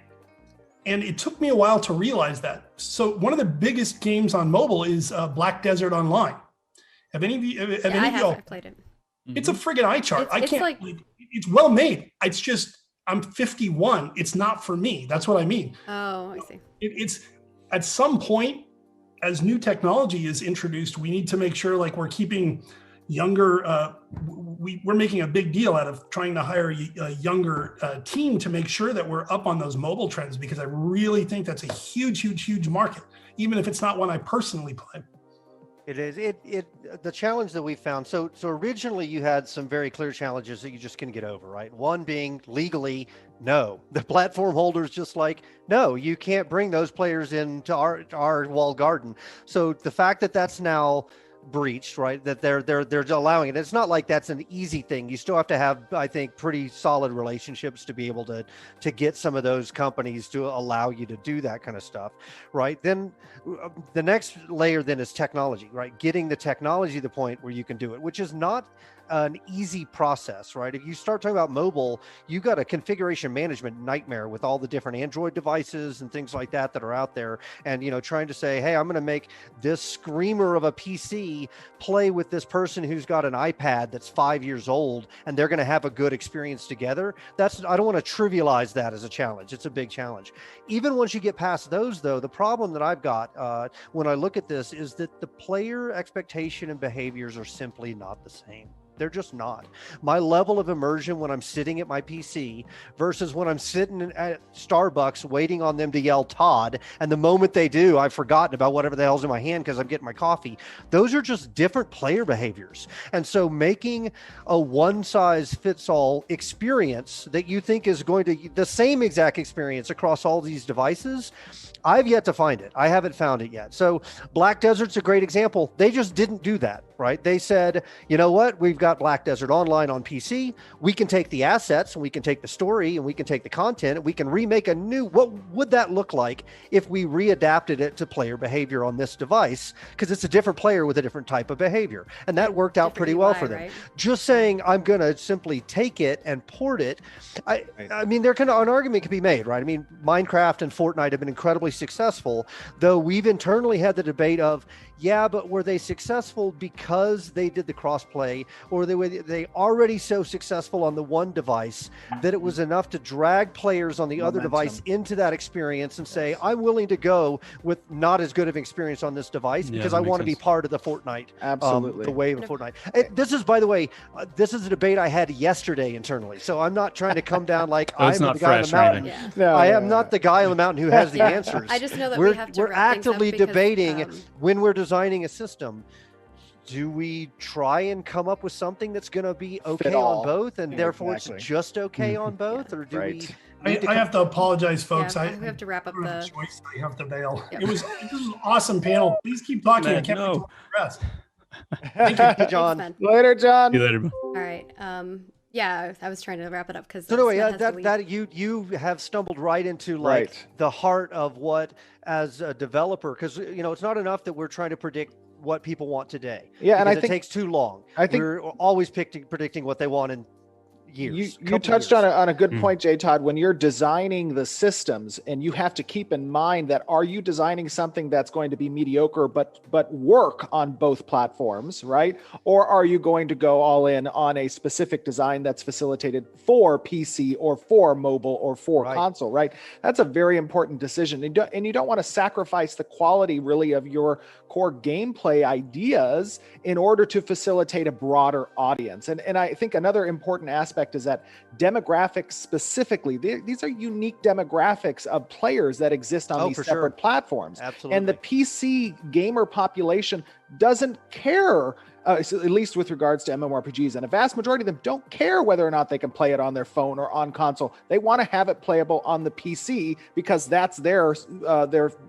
And it took me a while to realize that. So one of the biggest games on mobile is Black Desert Online. Have any of you? I played it. It's a friggin' eye chart. It's well made. It's just I'm 51. It's not for me. That's what I mean. Oh, I see. It's at some point, as new technology is introduced, we need to make sure like we're keeping younger. We're making a big deal out of trying to hire a younger team to make sure that we're up on those mobile trends, because I really think that's a huge market, even if it's not one I personally play. It is. The challenge that we found. So originally you had some very clear challenges that you just couldn't get over, right? One being legally, no. The platform holders just like, no, you can't bring those players into our walled garden. So the fact that that's now breached, right, that they're allowing it, it's not like that's an easy thing. You still have to have, I think, pretty solid relationships to be able to get some of those companies to allow you to do that kind of stuff, right? Then the next layer then is technology, right? Getting the technology to the point where you can do it, which is not an easy process, right? If you start talking about mobile, you got a configuration management nightmare with all the different Android devices and things like that are out there. And, trying to say, hey, I'm going to make this screamer of a PC play with this person who's got an iPad that's 5 years old, and they're going to have a good experience together. I don't want to trivialize that as a challenge. It's a big challenge. Even once you get past those, though, the problem that I've got when I look at this is that the player expectation and behaviors are simply not the same. They're just not. My level of immersion when I'm sitting at my PC versus when I'm sitting at Starbucks waiting on them to yell Todd, and the moment they do, I've forgotten about whatever the hell's in my hand because I'm getting my coffee. Those are just different player behaviors. And so making a one-size-fits-all experience that you think is going to the same exact experience across all these devices, I've yet to find it. I haven't found it yet. So Black Desert's a great example. They just didn't do that, right? They said, you know what? We've got Black Desert Online on PC. We can take the assets and we can take the story and we can take the content and we can remake a new, what would that look like if we readapted it to player behavior on this device? Because it's a different player with a different type of behavior. And that worked out pretty well for them. Right? Just saying, I'm going to simply take it and port it. I mean, there can an argument can be made, right? I mean, Minecraft and Fortnite have been incredibly successful, though we've internally had the debate of, yeah, but were they successful because they did the crossplay, or were they already so successful on the one device that it was enough to drag players on the other device into that experience and say, I'm willing to go with not as good of an experience on this device because I want to be part of the Fortnite, the wave of Fortnite. This is, by the way, this is a debate I had yesterday internally, so I'm not trying to come down like I'm the guy on the mountain. I am not the guy on the mountain who has the answers. I just know that we're actively debating when we're designing a system. Do we try and come up with something that's going to be okay on both, and therefore it's just okay on both, or do we? I have to apologize, folks. I have to wrap up the choice. I have to bail. Yep. This was an awesome panel. Please keep talking. I can't wait to rest. Thank you, John. Thanks, later, John. See you later. All right. Yeah, I was trying to wrap it up because so anyway, that you have stumbled right into the heart of what, as a developer, because it's not enough that we're trying to predict what people want today. Yeah, and I think it takes too long. I think we're always predicting what they want in years. You touched on a good point, J. Todd. When you're designing the systems, and you have to keep in mind that, are you designing something that's going to be mediocre but work on both platforms, right? Or are you going to go all in on a specific design that's facilitated for PC or for mobile or for console, right? That's a very important decision. And you don't want to sacrifice the quality really of your core gameplay ideas in order to facilitate a broader audience. And I think another important aspect is that demographics specifically, these are unique demographics of players that exist on these separate platforms. Absolutely. And the PC gamer population doesn't care, at least with regards to MMORPGs, and a vast majority of them don't care whether or not they can play it on their phone or on console. They want to have it playable on the PC because that's their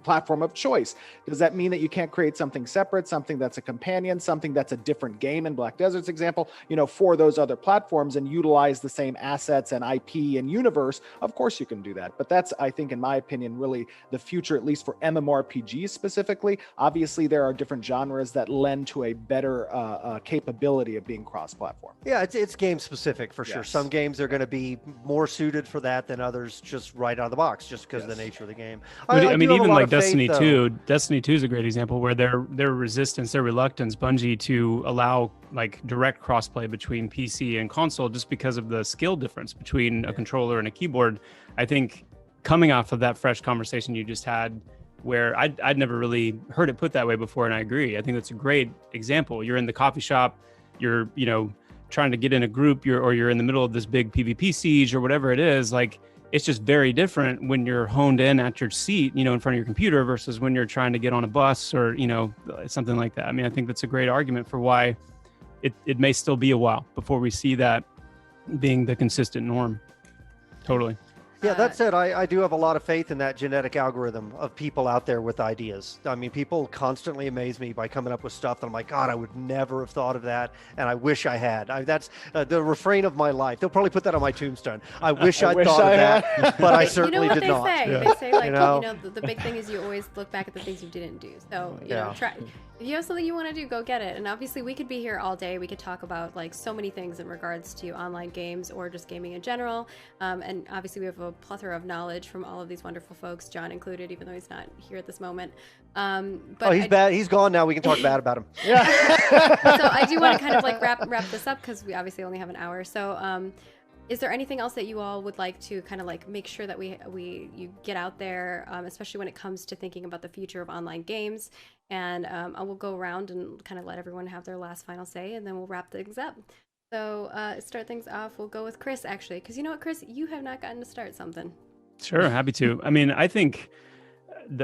platform of choice. Does that mean that you can't create something separate, something that's a companion, something that's a different game in Black Desert's example, for those other platforms, and utilize the same assets and IP and universe? Of course you can do that. But that's, I think, in my opinion, really the future, at least for MMORPGs specifically. Obviously, there are different genres that lend to a better capability of being cross-platform. Yeah, it's game specific for sure. Some games are going to be more suited for that than others, just right out of the box, just because of the nature of the game. I mean, even like Destiny 2. Destiny 2 is a great example where their resistance, their reluctance, Bungie, to allow like direct crossplay between PC and console, just because of the skill difference between a controller and a keyboard. I think coming off of that fresh conversation you just had, where I'd never really heard it put that way before, and I agree. I think that's a great example. You're in the coffee shop, you're trying to get in a group, you're in the middle of this big PvP siege or whatever it is. Like, it's just very different when you're honed in at your seat, in front of your computer, versus when you're trying to get on a bus or something like that. I mean, I think that's a great argument for why it may still be a while before we see that being the consistent norm. Totally. Yeah, that said, I do have a lot of faith in that genetic algorithm of people out there with ideas. I mean, people constantly amaze me by coming up with stuff that I'm like, God, I would never have thought of that, and I wish I had. That's the refrain of my life. They'll probably put that on my tombstone. I wish I'd thought of that, but I certainly did not. They say like, the big thing is you always look back at the things you didn't do. So, try. If you have something you want to do, go get it. And obviously we could be here all day. We could talk about like so many things in regards to online games or just gaming in general. And obviously we have a plethora of knowledge from all of these wonderful folks, John included, even though he's not here at this moment. But he's bad. He's gone now. We can talk bad about him. Yeah. So I do want to kind of like wrap this up because we obviously only have an hour. So is there anything else that you all would like to kind of like make sure that you get out there, especially when it comes to thinking about the future of online games? And I will go around and kind of let everyone have their last final say, and then we'll wrap things up. So start things off. We'll go with Chris, actually, because you know what, Chris, you have not gotten to start something. Sure, happy to. I mean, I think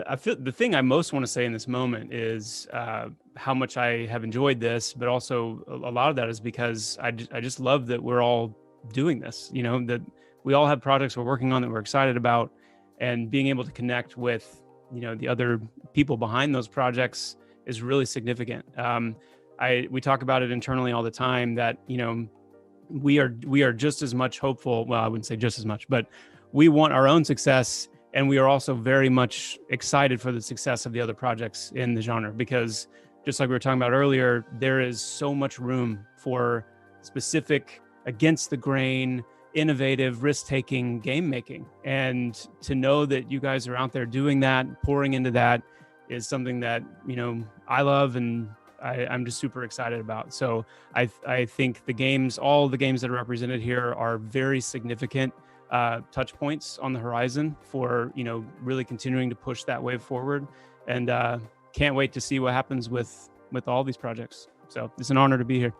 I feel the thing I most want to say in this moment is how much I have enjoyed this, but also a lot of that is because I just love that we're all doing this. You know, that we all have projects we're working on that we're excited about, and being able to connect with, you know, the other people behind those projects is really significant. We talk about it internally all the time that, you know, we are just as much hopeful. Well, I wouldn't say just as much, but we want our own success. And we are also very much excited for the success of the other projects in the genre, because just like we were talking about earlier, there is so much room for specific, against the grain, innovative, risk-taking game making. And to know that you guys are out there doing that, pouring into that, is something that, you know, I love and I'm just super excited about. So I think the games, all the games that are represented here, are very significant touch points on the horizon for, you know, really continuing to push that wave forward, and can't wait to see what happens with all these projects. So it's an honor to be here.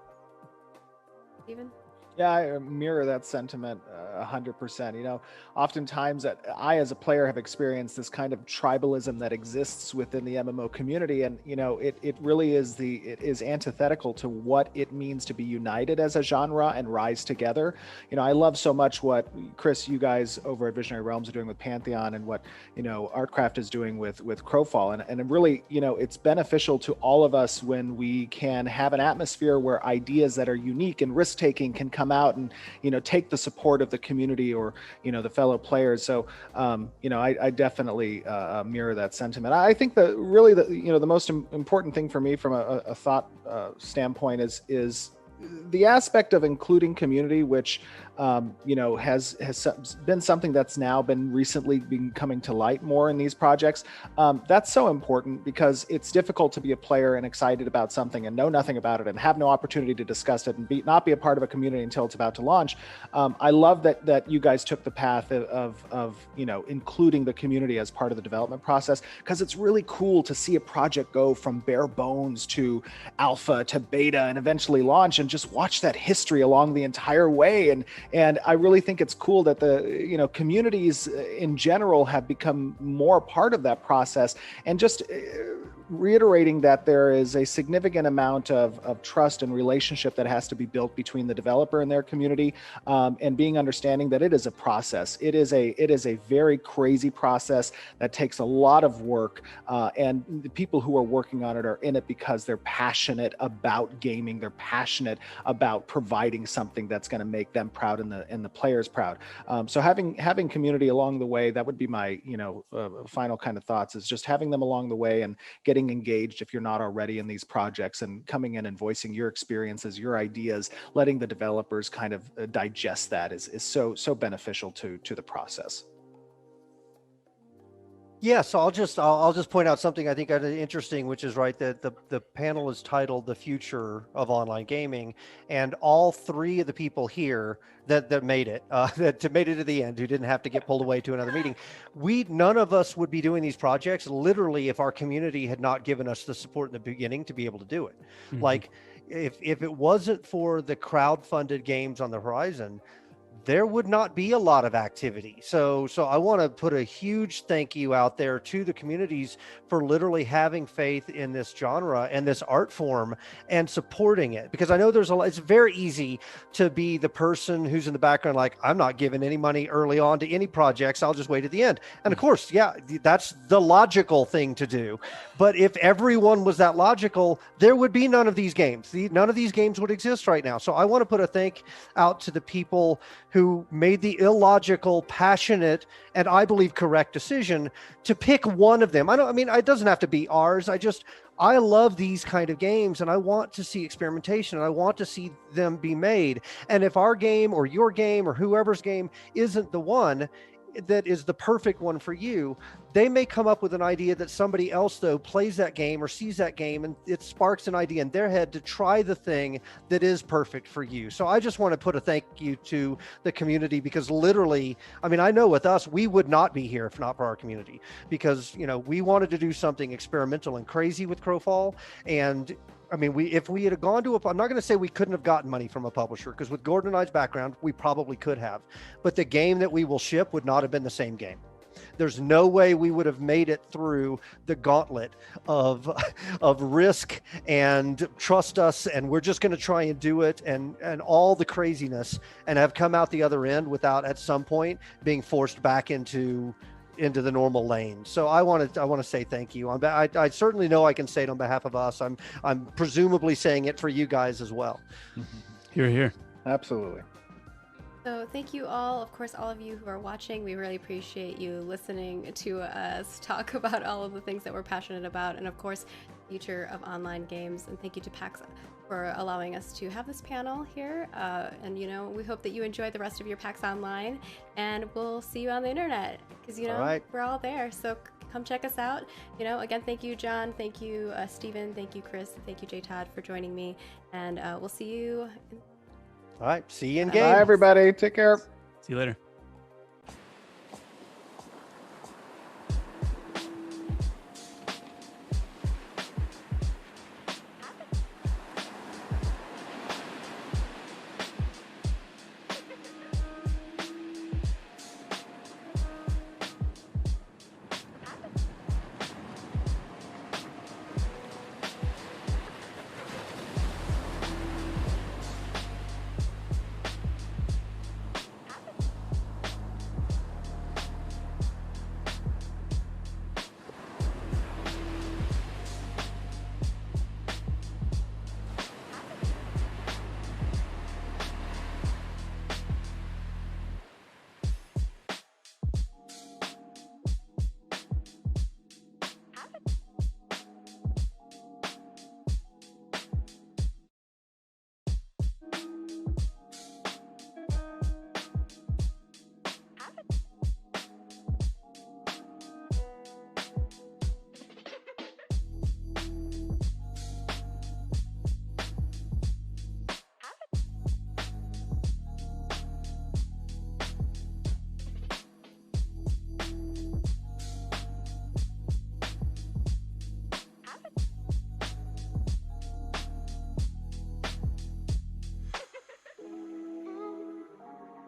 Steven? Yeah, I mirror that sentiment 100%. You know, oftentimes I, as a player, have experienced this kind of tribalism that exists within the MMO community, and you know, it really is it is antithetical to what it means to be united as a genre and rise together. You know, I love so much what Chris, you guys over at Visionary Realms are doing with Pantheon, and what, you know, Artcraft is doing with Crowfall, and really, you know, it's beneficial to all of us when we can have an atmosphere where ideas that are unique and risk taking can come out and, you know, take the support of the community or, you know, the fellow players. So, you know, I definitely mirror that sentiment. I think that really you know, the most important thing for me from a thought standpoint is the aspect of including community, which you know, has been something that's now been recently been coming to light more in these projects. That's so important, because it's difficult to be a player and excited about something and know nothing about it and have no opportunity to discuss it and not be a part of a community until it's about to launch. I love that you guys took the path of you know, including the community as part of the development process, because it's really cool to see a project go from bare bones to alpha to beta and eventually launch, and just watch that history along the entire way. And I really think it's cool that the, you know, communities in general have become more part of that process, and just reiterating that there is a significant amount of trust and relationship that has to be built between the developer and their community, and being understanding that it is a process. It is a very crazy process that takes a lot of work, and the people who are working on it are in it because they're passionate about gaming. They're passionate about providing something that's going to make them proud and the players proud. So having community along the way, that would be my, you know, final kind of thoughts, is just having them along the way and getting engaged if you're not already in these projects, and coming in and voicing your experiences, your ideas, letting the developers kind of digest that is so beneficial to the process. Yeah, so I'll just point out something I think is interesting, which is right that the panel is titled "The Future of Online Gaming," and all three of the people here that made it that made it to the end, who didn't have to get pulled away to another meeting, none of us would be doing these projects literally if our community had not given us the support in the beginning to be able to do it. Mm-hmm. Like if it wasn't for the crowd-funded games on the horizon, there would not be a lot of activity. So I want to put a huge thank you out there to the communities for literally having faith in this genre and this art form and supporting it. Because I know it's very easy to be the person who's in the background, like, I'm not giving any money early on to any projects. I'll just wait at the end. And of course, yeah, that's the logical thing to do. But if everyone was that logical, there would be none of these games. None of these games would exist right now. So I want to put a thank out to the people who made the illogical, passionate, and I believe correct decision to pick one of them. It doesn't have to be ours. I love these kind of games, and I want to see experimentation, and I want to see them be made. And if our game or your game or whoever's game isn't the one that is the perfect one for you, they may come up with an idea that somebody else, though, plays that game or sees that game, and it sparks an idea in their head to try the thing that is perfect for you. So I just want to put a thank you to the community, because literally, I know with us, we would not be here if not for our community, because, you know, we wanted to do something experimental and crazy with Crowfall, and I mean, if we had gone to I'm not going to say we couldn't have gotten money from a publisher, because with Gordon and I's background, we probably could have, but the game that we will ship would not have been the same game. There's no way we would have made it through the gauntlet of risk and trust us, and we're just going to try and do it, and all the craziness, and have come out the other end without at some point being forced back into the normal lane. So I want to say thank you. I certainly know I can say it on behalf of us. I'm presumably saying it for you guys as well. Hear, hear. Absolutely. So thank you all, of course, all of you who are watching. We really appreciate you listening to us talk about all of the things that we're passionate about, and of course, the future of online games. And thank you to PAX for allowing us to have this panel here. And we hope that you enjoy the rest of your PAX Online, and we'll see you on the internet, because All right. we're all there. So come check us out. Again, thank you, John. Thank you, Stephen. Thank you, Chris. Thank you, J. Todd, for joining me. And we'll see you. All right. See you in game. Bye, everybody. Take care. See you later.